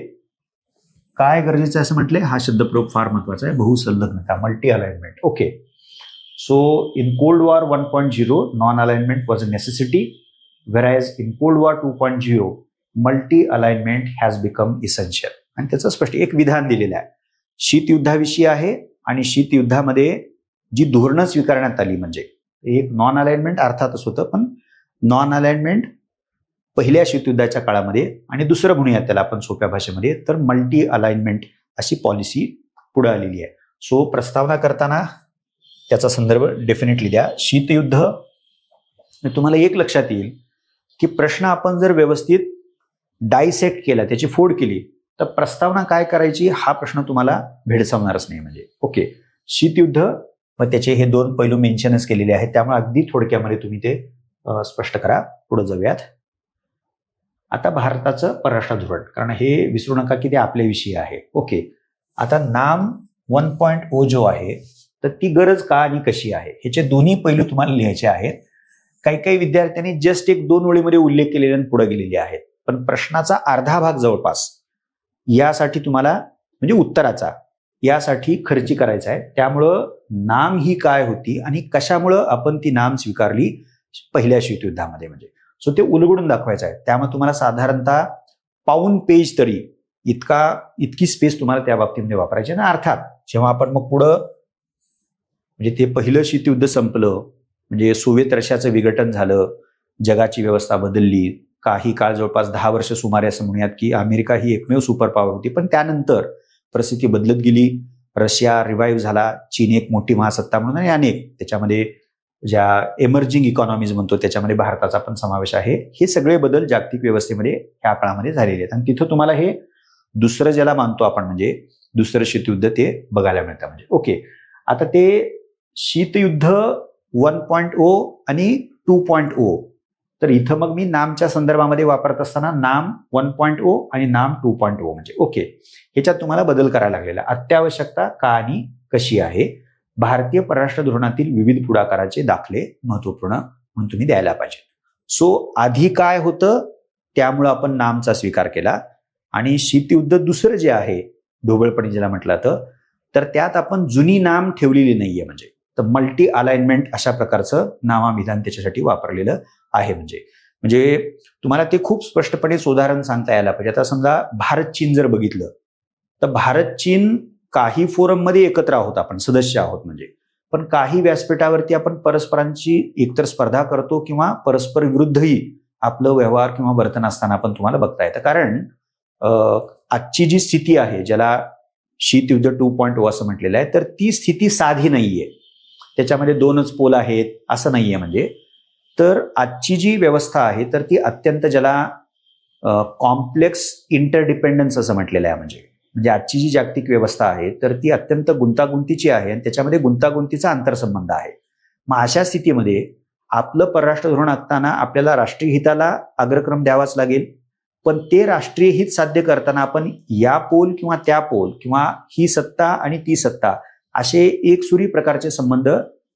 काय गरजेचं असं म्हटलंय, हा शब्दप्रयोग फार महत्वाचा आहे. बहुसंलग्नता, multi alignment. Okay, so in cold war 1.0 non alignment was a necessity, whereas in Cold War 2.0 multi alignment has become essential. आणि त्याचं स्पष्ट एक विधान दिलेलं आहे. शीतयुद्धाविषयी आहे आणि शीतयुद्धामध्ये जी धोरणं स्वीकारण्यात आली, म्हणजे एक नॉन अलाइनमेंट अर्थातच होतं, पण नॉन अलाइनमेंट पहिल्या शीतयुद्धाच्या काळामध्ये, आणि दुसरं म्हणूया त्याला आपण सोप्या भाषेमध्ये तर मल्टी अलाइनमेंट अशी पॉलिसी पुढे आलेली आहे. सो प्रस्तावना करताना त्याचा संदर्भ डेफिनेटली द्या. शीतयुद्ध तुम्हाला एक लक्षात येईल की प्रश्न आपण जर व्यवस्थित डायसेक्ट केला, त्याची फोड केली, तर प्रस्तावना काय करायची हा प्रश्न तुम्हाला भेडसावणारच नाही. म्हणजे ओके, शीतयुद्ध व त्याचे हे दोन पैलू मेन्शनच केलेले आहेत, त्यामुळे अगदी थोडक्यामध्ये तुम्ही ते स्पष्ट करा. पुढे जाऊयात. आता भारताचं परराष्ट्र धोरण, कारण हे विसरू नका की ते आपल्याविषयी आहे. ओके, आता नाम 1.0 जो आहे तर ती गरज का आणि कशी आहे, ह्याचे दोन्ही पैलू तुम्हाला लिहायचे आहेत. काही काही विद्यार्थ्यांनी जस्ट 1-2 ओळीमध्ये उल्लेख केलेले आणि पुढे गेलेले आहेत, पण प्रश्नाचा अर्धा भाग जवळपास यासाठी तुम्हाला म्हणजे उत्तराचा यासाठी खर्ची करायचा आहे. त्यामुळं नाम ही काय होती आणि कशामुळं आपण ती नाम स्वीकारली पहिल्या शीतयुद्धामध्ये, म्हणजे सो ते उलगडून दाखवायचं आहे. त्यामुळे तुम्हाला साधारणतः पाऊण पेज तरी इतकी स्पेस तुम्हाला त्या बाबतीमध्ये वापरायची. आणि अर्थात जेव्हा आपण मग पुढं म्हणजे ते पहिलं शीतयुद्ध संपलं, म्हणजे सोव्हिएत रशियाचं विघटन झालं, जगाची व्यवस्था बदलली. काही काळ जवळपास 10 वर्ष सुमारे असं म्हणूयात की अमेरिका ही एकमेव सुपर पॉवर होती, पण त्यानंतर परिस्थिती बदलत गेली. रशिया रिवाईव्ह झाला, चीन एक मोठी महासत्ता म्हणून, आणि अनेक त्याच्यामध्ये ज्या एमर्जिंग इकॉनॉमीज म्हणतो त्याच्यामध्ये भारताचा पण समावेश आहे. हे सगळे बदल जागतिक व्यवस्थेमध्ये या काळामध्ये झालेले आहेत. आणि तिथं तुम्हाला हे दुसरं ज्याला मानतो आपण म्हणजे दुसरं शीतयुद्ध ते बघायला मिळतं. म्हणजे ओके, आता ते शीतयुद्ध 1.0 आणि 2.0, तर इथं मग मी नामच्या संदर्भामध्ये वापरत असताना नाम 1.0 आणि नाम 2.0 म्हणजे ओके, ह्याच्यात तुम्हाला बदल करायला लागलेला. अत्यावश्यकता का आणि कशी आहे, भारतीय परराष्ट्र धोरणातील विविध पुढाकाराचे दाखले महत्वपूर्ण म्हणून तुम्ही द्यायला पाहिजे. सो आधी काय होतं त्यामुळं आपण नामचा स्वीकार केला, आणि शीतयुद्ध दुसरं जे आहे ढोबळपणे ज्याला म्हटलं तर त्यात आपण जुनी नाम ठेवलेली नाहीये, म्हणजे तर मल्टी अलाइनमेंट अशा प्रकारचं नामाभिधान त्याच्यासाठी वापरलेलं आहे. म्हणजे तुम्हाला ते खूप स्पष्टपणे उदाहरण सांगता यायला पाहिजे. आता समजा भारत चीन जर बघितलं तर भारत चीन काही फोरममध्ये एकत्र आहोत, आपण सदस्य आहोत, म्हणजे पण काही व्यासपीठावरती आपण परस्परांची एकतर स्पर्धा करतो किंवा परस्पर विरुद्धही आपलं व्यवहार किंवा वर्तन असताना आपण तुम्हाला बघता येतं. कारण आजची जी स्थिती आहे ज्याला शीतयुद्ध 2.0 असं म्हटलेलं आहे, तर ती स्थिती साधी नाहीये. त्याच्यामध्ये 2च पोल आहेत असं नाहीये. म्हणजे तर आजची जी व्यवस्था आहे तर ती अत्यंत ज्याला कॉम्प्लेक्स इंटरडिपेंडन्स असं म्हटलेलं आहे. म्हणजे आजची जी जागतिक व्यवस्था आहे तर ती अत्यंत गुंतागुंतीची आहे आणि त्याच्यामध्ये गुंतागुंतीचा आंतरसंबंध आहे. मग अशा स्थितीमध्ये आपलं परराष्ट्र धोरण आखताना आपल्याला राष्ट्रीय हिताला अग्रक्रम द्यावाच लागेल, पण ते राष्ट्रीय हित साध्य करताना आपण या पोल किंवा त्या पोल किंवा ही सत्ता आणि ती सत्ता असे एकसुरी प्रकारचे संबंध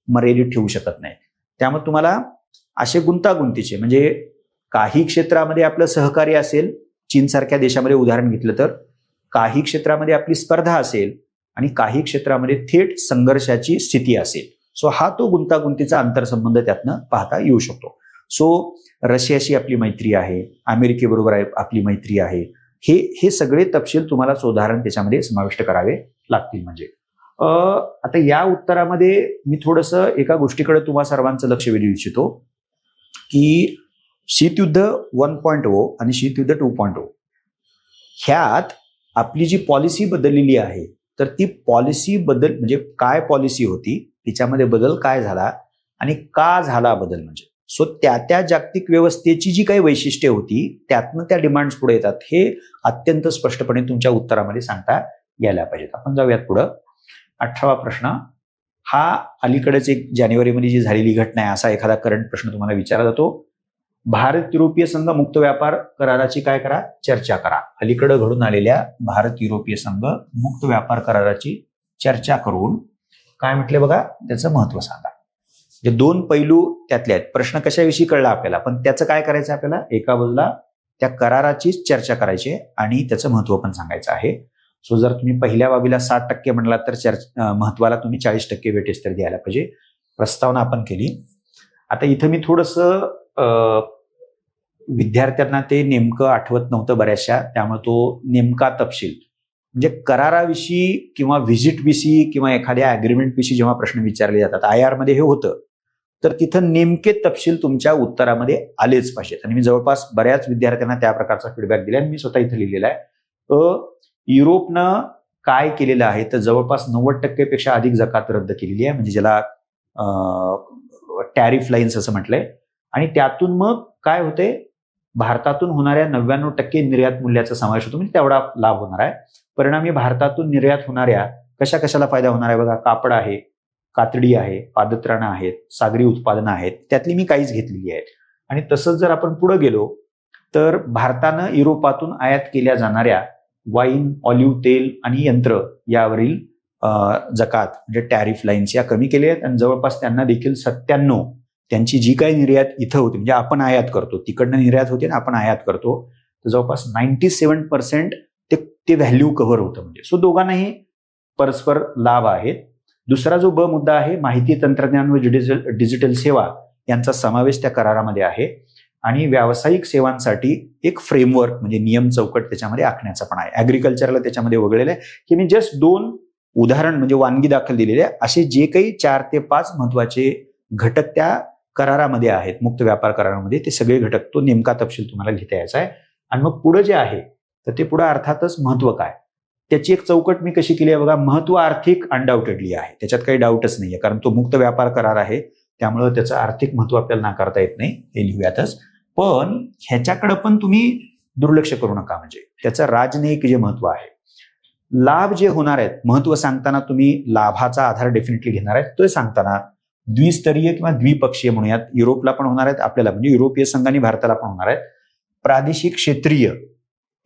मर्यादित ठेवू शकत नाही. त्यामुळे तुम्हाला असे गुंतागुंतीचे म्हणजे काही क्षेत्रामध्ये आपलं सहकार्य असेल, चीनसारख्या देशामध्ये उदाहरण घेतलं तर, काही क्षेत्रामध्ये आपली स्पर्धा असेल आणि काही क्षेत्रामध्ये थेट संघर्षाची स्थिती असेल. सो हा तो गुंतागुंतीचा आंतरसंबंध त्यातनं पाहता येऊ शकतो. सो रशियाशी आपली मैत्री आहे, अमेरिकेबरोबर आपली मैत्री आहे, हे सगळे तपशील तुम्हाला उदाहरण त्याच्यामध्ये समाविष्ट करावे लागतील. म्हणजे आता या उत्तरामध्ये मी थोडंसं एका गोष्टीकडे तुम्हा सर्वांचं लक्ष वेधू इच्छितो की शीतयुद्ध 1.0 आणि शीतयुद्ध 2.0 ह्यात आपली जी पॉलिसी बदललेली आहे तर ती पॉलिसी म्हणजे काय पॉलिसी होती, तिच्यामध्ये बदल काय झाला आणि का झाला बदल. म्हणजे सो त्या जागतिक व्यवस्थेची जी काही वैशिष्ट्ये होती त्यातनं त्या डिमांड्स पुढे येतात, हे अत्यंत स्पष्टपणे तुमच्या उत्तरामध्ये सांगता यायला पाहिजेत. आपण जाऊयात पुढं. 18वा प्रश्न हा अलीकडेच एक जानेवारीमध्ये जी झालेली घटना आहे असा एखादा करंट प्रश्न तुम्हाला विचारला जातो. भारत युरोपीय संघ मुक्त व्यापार कराराची काय करा, चर्चा करा. अलीकडे घडून आलेल्या भारत युरोपीय संघ मुक्त व्यापार कराराची चर्चा करून काय म्हटले बघा, त्याचं महत्व सांगा. जे दोन पैलू त्यातले आहेत. प्रश्न कशाविषयी कळला आपल्याला, पण त्याचं काय करायचं आपल्याला, एका बाजूला त्या कराराचीच चर्चा करायची आणि त्याचं महत्व पण सांगायचं आहे. सो जर तुम्ही पहिल्या बाबीला 60% म्हणलात तर महत्वाला तुम्ही 40% वेटेज तर द्यायला पाहिजे. प्रस्तावना आपण केली. आता इथं मी थोडंसं विद्यार्थ्यांना ते नेमकं आठवत नव्हतं बऱ्याचशा, त्यामुळे तो नेमका तपशील म्हणजे कराराविषयी किंवा व्हिजिटविषयी किंवा एखाद्या अग्रीमेंटविषयी जेव्हा प्रश्न विचारले जातात IR मध्ये हे होतं, तर तिथं नेमके तपशील तुमच्या उत्तरामध्ये आलेच पाहिजेत. आणि मी जवळपास बऱ्याच विद्यार्थ्यांना त्या प्रकारचा फीडबॅक दिला आणि मी स्वतः इथं लिहिलेला आहे. युरोपनं काय केलेलं आहे तर जवळपास 90% पेक्षा अधिक जकात रद्द केलेली आहे, म्हणजे ज्याला टॅरिफ लाईन्स असं म्हटलंय. आणि त्यातून मग काय होते, भारतातून होणाऱ्या 99% निर्यात मूल्याचा समावेश होतो, म्हणजे तेवढा लाभ होणार आहे. परिणामी भारतातून निर्यात होणाऱ्या कशाला फायदा होणार आहे बघा, कापड आहे, कातडी आहे, पादत्राणं आहेत, सागरी उत्पादनं आहेत, त्यातली मी काहीच घेतलेली आहेत. आणि तसंच जर आपण पुढे गेलो तर भारतानं युरोपातून आयात केल्या जाणाऱ्या वाईन, ऑलिव्ह तेल आणि यंत्र यावरील जकात म्हणजे टॅरिफ लाईन्स या कमी केल्या आहेत. आणि जवळपास त्यांना देखील 97 त्यांची जी काही निर्यात इथं होती, म्हणजे आपण आयात करतो, तिकडनं निर्यात होते आणि आपण आयात करतो, तर जवळपास 97% ते व्हॅल्यू कव्हर होतं. म्हणजे सो दोघांनाही परस्पर लाभ आहेत. दुसरा जो ब मुद्दा आहे, माहिती तंत्रज्ञान व डिजिटल सेवा यांचा समावेश त्या करारामध्ये आहे. आणि व्यावसायिक सेवांसाठी एक फ्रेमवर्क म्हणजे नियम चौकट त्याच्यामध्ये आखण्याचा पण आहे. ऍग्रिकल्चरला त्याच्यामध्ये वगळलेलं आहे की मी जस्ट 2 उदाहरण म्हणजे वानगी दाखल दिलेले आहे. असे जे काही 4 ते 5 महत्वाचे घटक त्या करारामध्ये आहेत, मुक्त व्यापार करारामध्ये, ते सगळे घटक तो नेमका तपशील तुम्हाला लिहिता यायचा आहे. आणि मग पुढे जे आहे तर ते पुढे अर्थातच महत्व काय त्याची एक चौकट मी कशी केली आहे बघा. महत्व आर्थिक अनडाऊटेडली आहे, त्याच्यात काही डाऊटच नाहीये, कारण तो मुक्त व्यापार करार आहे, त्यामुळे त्याचं आर्थिक महत्व आपल्याला नाकारता येत नाही, हे लिहूयातच. पण ह्याच्याकडे पण तुम्ही दुर्लक्ष करू नका, म्हणजे त्याचं राजनैतिक जे महत्व आहे, लाभ जे होणार आहेत, महत्व सांगताना तुम्ही लाभाचा आधार डेफिनेटली घेणार आहेत. तो सांगताना द्विस्तरीय किंवा द्विपक्षीय म्हणूयात, युरोपला पण होणार आहेत आपल्याला, म्हणजे युरोपीय संघ आणि भारताला पण होणार आहेत. प्रादेशिक, क्षेत्रीय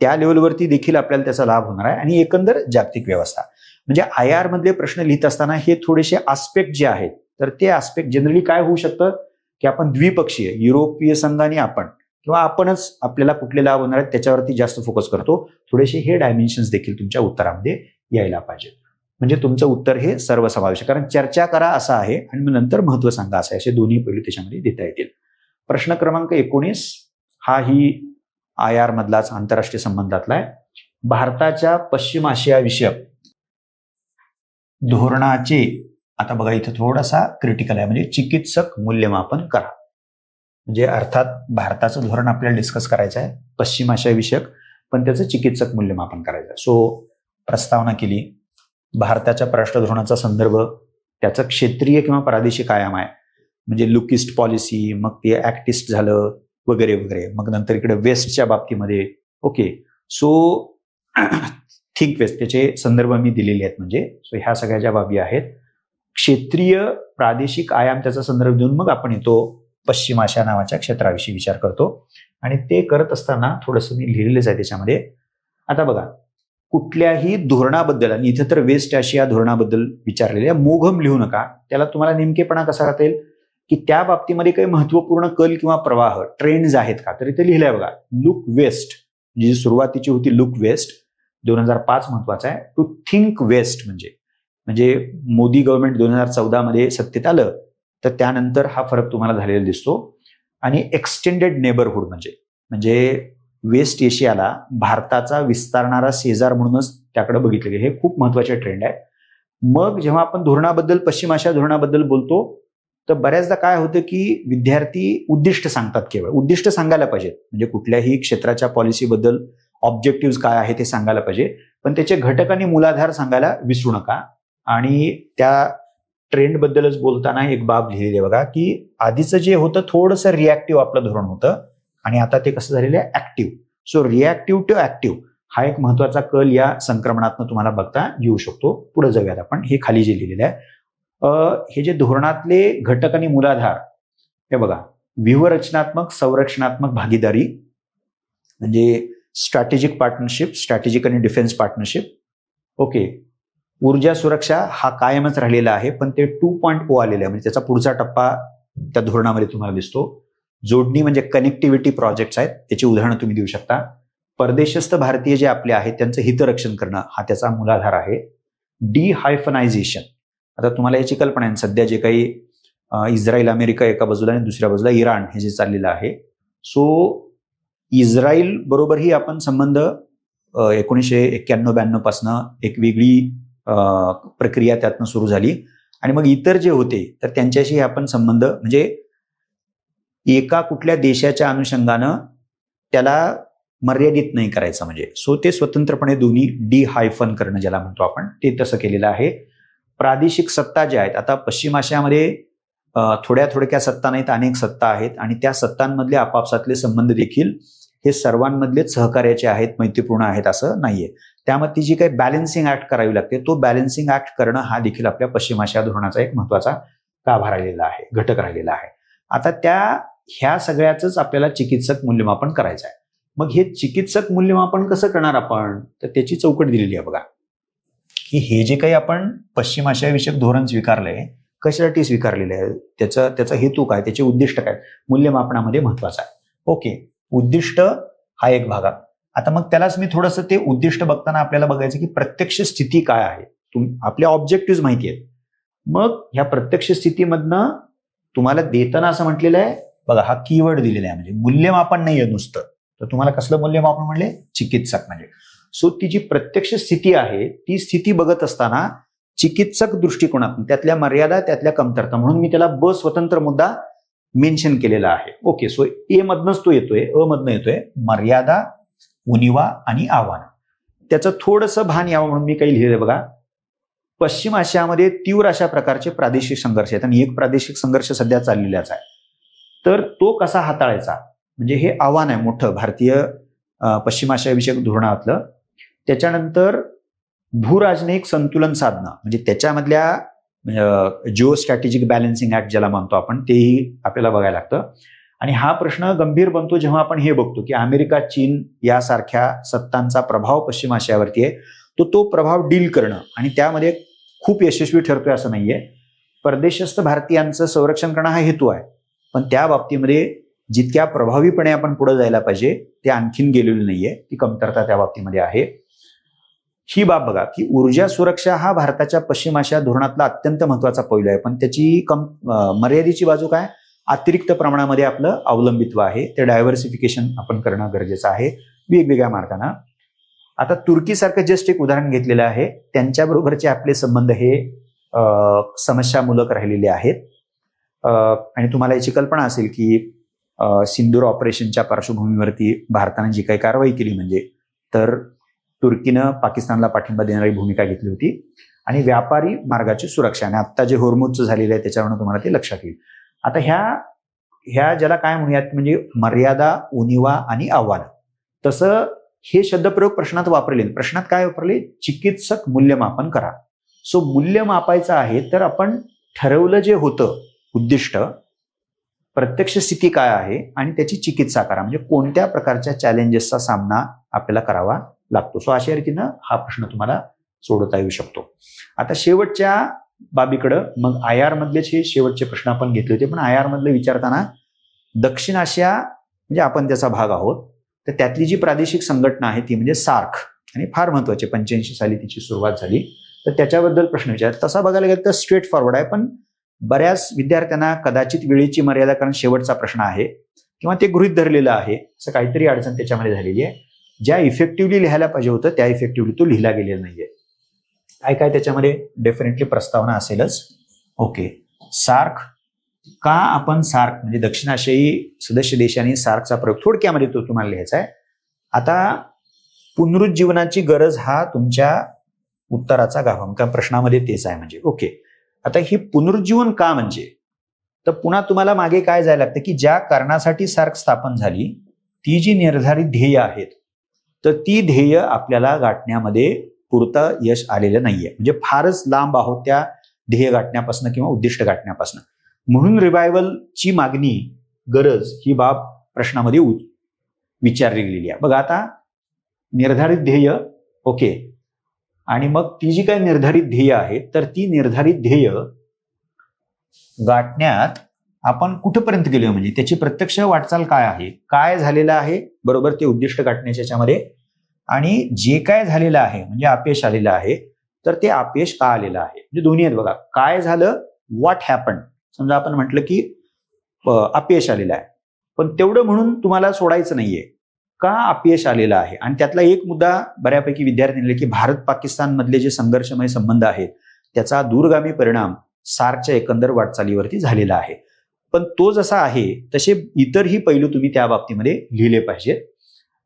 त्या लेवलवरती देखील आपल्याला त्याचा लाभ होणार आहे. आणि एकंदर जागतिक व्यवस्था म्हणजे IR मधले प्रश्न लिहित असताना हे थोडेसे आस्पेक्ट जे आहेत, तर ते आस्पेक्ट जनरली काय होऊ शकतं की आपण द्विपक्षीय युरोपीय संघ आणि आपण किंवा आपणच आपल्याला कुठले लाभ होणार आहेत त्याच्यावरती जास्त फोकस करतो. थोडेसे हे डायमेन्शन्स देखील तुमच्या उत्तरामध्ये यायला पाहिजे, म्हणजे तुमचं उत्तर हे सर्वसमावेशक, कारण चर्चा करा असं आहे आणि मग नंतर महत्व सांगा असं आहे, असे दोन्ही पैलू त्याच्यामध्ये देता येतील. प्रश्न क्रमांक 19 हा ही IR मधलाच आंतरराष्ट्रीय संबंधातला आहे. भारताच्या पश्चिम आशिया विषयक धोरणाचे, आता बघा इथं थोडासा क्रिटिकल आहे, म्हणजे चिकित्सक मूल्यमापन करा. म्हणजे अर्थात भारताचं धोरण आपल्याला डिस्कस करायचं आहे पश्चिम आशिया विषयक, पण त्याचं चिकित्सक मूल्यमापन करायचं आहे. सो प्रस्तावना केली. भारताच्या परराष्ट्र धोरणाचा संदर्भ, त्याचं क्षेत्रीय किंवा प्रादेशिक आयाम आहे, म्हणजे लुकिस्ट पॉलिसी, मग ते ऍक्टिस्ट झालं वगैरे वगैरे. मग नंतर इकडे वेस्टच्या बाबतीमध्ये ओके. सो थिंक वेस्ट त्याचे संदर्भ मी दिलेले आहेत, म्हणजे सो ह्या सगळ्या ज्या बाबी आहेत, क्षेत्रीय प्रादेशिक आयाम त्याचा संदर्भ देऊन मग आपण येतो पश्चिम आशिया नावाच्या क्षेत्राविषयी विचार करतो. आणि ते करत असताना थोडंसं मी लिहिलेलंच आहे त्याच्यामध्ये. आता बघा, कुठल्याही धोरणाबद्दल, आणि इथं तर वेस्ट आशिया धोरणाबद्दल विचारलेले, मोघम लिहू नका, त्याला तुम्हाला नेमकेपणा कसा राहता येईल की त्या बाबतीमध्ये काही महत्वपूर्ण कल किंवा प्रवाह ट्रेंड्स आहेत का, तर इथे लिहिलंय बघा, लुक वेस्ट, जी सुरुवातीची होती लुक वेस्ट 2005 महत्वाचा आहे, टू थिंक वेस्ट म्हणजे मोदी गव्हर्नमेंट 2014 मध्ये सत्तेत आलं तर त्यानंतर हा फरक तुम्हाला झालेला दिसतो. आणि एक्सटेंडेड नेबरहुड म्हणजे वेस्ट एशियाला भारताचा विस्तारणारा शेजार म्हणूनच त्याकडे बघितलं गेलं, हे खूप महत्वाचे ट्रेंड आहे. मग जेव्हा आपण धोरणाबद्दल, पश्चिम आशिया धोरणाबद्दल बोलतो, तर बऱ्याचदा काय होतं की विद्यार्थी उद्दिष्ट सांगतात, केवळ उद्दिष्ट सांगायला पाहिजेत, म्हणजे कुठल्याही क्षेत्राच्या पॉलिसीबद्दल ऑब्जेक्टिव्ह काय आहे ते सांगायला पाहिजे, पण त्याचे घटक आणि मूलाधार सांगायला विसरू नका. आणि त्या ट्रेंडबद्दलच बोलताना एक बाब लिहिली आहे बघा, की आधीचं जे होतं थोडंसं रिॲक्टिव्ह आपलं धोरण होतं आणि आता ते कसं झालेलं आहे, active. So reactive to active हा एक महत्वाचा कल या संक्रमणातनं तुम्हाला बघता येऊ शकतो. पुढे जाऊयात आपण. हे खाली जे लिहिलेलं आहे, हे जे धोरणातले घटक आणि मूलाधार, हे बघा, व्यूहरचनात्मक संरक्षणात्मक भागीदारी म्हणजे स्ट्रॅटेजिक पार्टनरशिप, स्ट्रॅटेजिक आणि डिफेन्स पार्टनरशिप. ओके, ऊर्जा सुरक्षा हा कायमच राहिलेला आहे, पण ते 2.0 आलेलं आहे, म्हणजे त्याचा पुढचा टप्पा त्या धोरणामध्ये तुम्हाला दिसतो. जोडणी म्हणजे कनेक्टिव्हिटी प्रोजेक्ट्स आहेत, त्याची उदाहरणं तुम्ही देऊ शकता. परदेशस्थ भारतीय जे आपले आहेत त्यांचं हितरक्षण करणं हा त्याचा मूलाधार आहे. डिहायफनायझेशन, आता तुम्हाला याची कल्पना आहे, सध्या जे काही इस्रायल अमेरिका एका बाजूला आणि दुसऱ्या बाजूला इराण हे जे चाललेलं आहे. सो इस्रायल बरोबरही आपण संबंध 1991-92 पासनं एक वेगळी प्रक्रिया त्यातनं सुरू झाली आणि मग इतर जे होते तर त्यांच्याशी आपण संबंध म्हणजे एका कुठल्या देशाच्या अनुषंगानं त्याला मर्यादित नाही करायचं, म्हणजे सो ते स्वतंत्रपणे दोन्ही डिहायफन करणं ज्याला म्हणतो आपण, ते तसं केलेलं आहे. प्रादेशिक सत्ता ज्या आहेत, आता पश्चिम आशियामध्ये थोड्या सत्ता नाहीत, अनेक सत्ता आहेत आणि त्या सत्तांमधले आपापसातले संबंध देखील हे सर्वांमधले सहकार्याचे आहेत, मैत्रीपूर्ण आहेत असं नाहीये. त्यामध्ये जी काही बॅलन्सिंग ऍक्ट करावी लागते, तो बॅलन्सिंग ऍक्ट करणं हा देखील आपल्या पश्चिम आशिया धोरणाचा एक महत्वाचा गाभा राहिलेला आहे, घटक राहिलेला आहे. आता ह्या सगळ्याच आपल्याला चिकित्सक मूल्यमापन करायचं आहे. मग हे चिकित्सक मूल्यमापन कसं करणार आपण, तर त्याची चौकट दिलेली आहे बघा, की हे जे काही आपण पश्चिम आशिया विषयक धोरण स्वीकारलंय, कशासाठी स्वीकारलेलं आहे, त्याचा हेतू काय, त्याचे उद्दिष्ट काय, मूल्यमापनामध्ये महत्वाचं आहे. ओके, उद्दिष्ट हा एक भाग. आता मग त्यालाच मी थोडंसं ते उद्दिष्ट बघताना आपल्याला बघायचं की प्रत्यक्ष स्थिती काय आहे, आपल्या ऑब्जेक्टिव्ह माहिती आहेत. मग ह्या प्रत्यक्ष स्थितीमधनं तुम्हाला देताना असं म्हटलेलं आहे बघा, हा कीवर्ड दिलेला आहे, म्हणजे मूल्यमापन नाही आहे नुसतं, तर तुम्हाला कसलं मूल्यमापन म्हणले, चिकित्सक म्हणजे. सो ती जी प्रत्यक्ष स्थिती आहे ती स्थिती बघत असताना चिकित्सक दृष्टिकोनातून त्यातल्या मर्यादा, त्यातल्या कमतरता, म्हणून मी त्याला ब स्वतंत्र मुद्दा मेन्शन केलेला आहे. ओके, सो ए मधनच तो येतोय, अ मधनं येतोय, मर्यादा, उणिवा आणि आव्हान. त्याचं थोडंसं भान यावं म्हणून मी काही लिहिलंय बघा. पश्चिम आशियामध्ये तीव्र अशा प्रकारचे प्रादेशिक संघर्ष आहेत आणि एक प्रादेशिक संघर्ष सध्या चाललेलाच आहे. तर तो कसा हाताळायचा, म्हणजे हे आव्हान आहे मोठं भारतीय पश्चिम आशिया विषयक धोरणातलं. त्याच्यानंतर भूराजनयिक संतुलन साधणं, म्हणजे त्याच्यामधल्या जिओ स्ट्रॅटेजिक बॅलन्सिंग ऍक्ट ज्याला म्हणतो आपण, तेही आपल्याला बघायला लागतं. आणि हा प्रश्न गंभीर बनतो जेव्हा आपण हे बघतो की अमेरिका, चीन यासारख्या सत्तांचा प्रभाव पश्चिम आशियावरती आहे. तो प्रभाव डील करणं आणि त्यामध्ये खूप यशस्वी ठरतोय असं नाहीये. परदेशस्थ भारतीयांचं संरक्षण करणं हा हेतू आहे, पण त्या बाबतीमध्ये जितक्या प्रभावीपणे आपण पुढे जायला पाहिजे ते आणखीन गेलेलं नाहीये, ती कमतरता त्या बाबतीमध्ये आहे. ही बाब बघा की ऊर्जा सुरक्षा हा भारताच्या पश्चिम आशिया धोरणातला अत्यंत महत्वाचा पैलू आहे, पण त्याची मर्यादेची बाजू काय, अतिरिक्त प्रमाणामध्ये आपलं अवलंबित्व आहे. ते डायव्हर्सिफिकेशन आपण करणं गरजेचं आहे वेगवेगळ्या मार्गाने. आता तुर्कीसारखं जस्ट एक उदाहरण घेतलेलं आहे, त्यांच्याबरोबरचे आपले संबंध हे समस्यामूलक राहिलेले आहेत. आणि तुम्हाला याची कल्पना असेल की सिंदूर ऑपरेशनच्या पार्श्वभूमीवरती भारताने जी काही कारवाई केली, म्हणजे तर तुर्कीनं पाकिस्तानला पाठिंबा देणारी भूमिका घेतली होती आणि व्यापारी मार्गाची सुरक्षा, आणि आता जे होर्मुजचं झालेलं आहे त्याच्यावरून तुम्हाला ते लक्षात येईल. आता ह्या ज्याला काय म्हणूयात, म्हणजे मर्यादा, उणिवा आणि आव्हान, तसं हे शब्दप्रयोग प्रश्नात वापरले. प्रश्नात काय वापरले, चिकित्सक मूल्यमापन करा. सो मूल्य मापायचं आहे तर आपण ठरवलं जे होतं उद्दिष्ट, प्रत्यक्ष स्थिती काय आहे आणि त्याची चिकित्सा करा, म्हणजे कोणत्या प्रकारच्या चॅलेंजेसचा सामना आपल्याला करावा लागतो. सो अशा रीतीनं हा प्रश्न तुम्हाला सोडवता येऊ शकतो. आता शेवटच्या बाबीकडं मग IR मधलेच हे शेवटचे प्रश्न आपण घेतले होते, पण IR मधले विचारताना दक्षिण आशिया म्हणजे आपण त्याचा भाग आहोत, तर त्यातली जी प्रादेशिक संघटना आहे ती म्हणजे सार्क, आणि फार महत्वाची 85 साली तिची सुरुवात झाली, तर त्याच्याबद्दल प्रश्न विचारतात. तसा बघायला गेलं तर स्ट्रेट फॉरवर्ड आहे, पण बऱ्याच विद्यार्थ्यांना कदाचित वेळेची मर्यादा, कारण शेवटचा प्रश्न आहे किंवा ते गृहीत धरलेलं आहे, असं काहीतरी अडचण त्याच्यामध्ये झालेली आहे. ज्या इफेक्टिव्हली लिहायला पाहिजे होतं त्या इफेक्टिव्हली तो लिहिला गेलेला नाहीये. काय त्याच्यामध्ये डेफिनेटली प्रस्तावना असेलच. ओके, सार्क का आपण सार्क म्हणजे दक्षिण आशियाई सदस्य देशांनी सार्कचा प्रयोग थोडक्यामध्ये तो तुम्हाला लिहायचा आहे. आता पुनरुज्जीवनाची गरज हा तुमच्या उत्तराचा गाभा, त्या प्रश्नामध्ये तेच आहे म्हणजे. ओके, आता ही पुनरुज्जीवन का म्हणजे, तर पुन्हा तुम्हाला मागे काय जायला लागतं की ज्या कारणासाठी सार्क स्थापन झाली ती जी निर्धारित ध्येय आहेत, तर ती ध्येय आपल्याला गाठण्यामध्ये पुरतं यश आलेलं नाहीये. म्हणजे फारच लांब आहोत त्या ध्येय गाठण्यापासून किंवा उद्दिष्ट गाठण्यापासून. म्हणून रिवायवलची मागणी, गरज ही बाब प्रश्नामध्ये विचारली गेलेली आहे. बघा आता निर्धारित ध्येय, ओके, आणि मग ती जी काही निर्धारित ध्येय आहे तर ती निर्धारित ध्येय गाठण्यात आपण कुठेपर्यंत गेलो, म्हणजे त्याची प्रत्यक्ष वाटचाल काय आहे, काय झालेलं आहे बरोबर ते उद्दिष्ट गाठण्याच्या याच्यामध्ये, आणि जे काय झालेलं आहे म्हणजे अपयश आलेलं आहे तर ते अपयश का आलेलं आहे. म्हणजे दोन्ही आहेत बघा, काय झालं, व्हॉट हॅपन. समजा आपण म्हटलं की अपयश आलेलं आहे, पण तेवढं म्हणून तुम्हाला सोडायचं नाहीये, का अपयश आलेलं आहे. आणि त्यातला एक मुद्दा बऱ्यापैकी विद्यार्थ्यांनी की भारत पाकिस्तान मधले जे संघर्षमय संबंध आहेत त्याचा दूरगामी परिणाम सार्कच्या एकंदर वाटचालीवरती झालेला आहे. पण तो जसा आहे तसे इतरही पैलू तुम्ही त्या बाबतीमध्ये लिहिले पाहिजेत.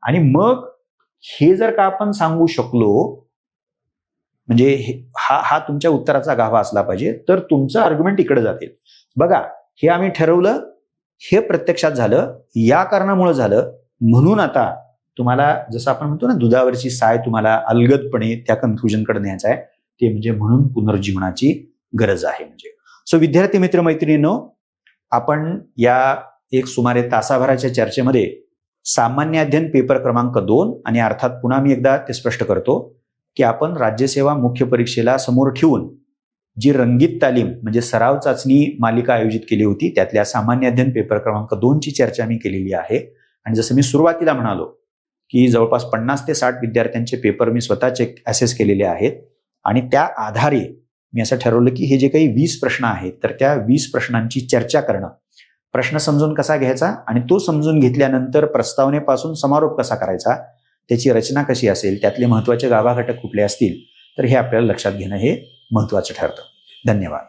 आणि मग हे जर का आपण सांगू शकलो, म्हणजे हा तुमच्या उत्तराचा गाभा असला पाहिजे, तर तुमचं आर्ग्युमेंट इकडे जातील. बघा, हे आम्ही ठरवलं, हे प्रत्यक्षात झालं, या कारणामुळे झालं, म्हणून आता तुम्हाला जसं आपण म्हणतो ना दुधावरची साय तुम्हाला अलगदपणे त्या कन्क्लुजनकडे न्यायचं आहे, ते म्हणजे म्हणून पुनर्जीवनाची गरज आहे. म्हणजे सो विद्यार्थी मित्र मैत्रिणींनो, आपण या एक सुमारे तासाभराच्या चर्चेमध्ये सामान्य अध्ययन पेपर क्रमांक 2, आणि अर्थात पुन्हा मी एकदा ते स्पष्ट करतो की आपण राज्यसेवा मुख्य परीक्षेला समोर ठेवून जी रंगीत तालीम म्हणजे सराव चाचणी मालिका आयोजित केली होती त्यातल्या सामान्य अध्ययन पेपर क्रमांक 2 ची चर्चा मी केलेली आहे. आणि जसं मी सुरुवातीला म्हणालो की जवळपास 50 ते 60 विद्यार्थ्यांचे पेपर मी स्वतः असेस केलेले आहेत, आणि त्या आधारे मी असं ठरवलं की हे जे काही 20 प्रश्न आहेत तर त्या 20 प्रश्नांची चर्चा करणं, प्रश्न समजून कसा घ्यायचा आणि तो समजून घेतल्यानंतर प्रस्तावनेपासून समारोप कसा करायचा, त्याची रचना कशी असेल, त्यातले महत्त्वाचे गाभा घटक कुठले असतील, तर हे आपल्याला लक्षात घेणं हे महत्त्वाचं ठरतं. धन्यवाद.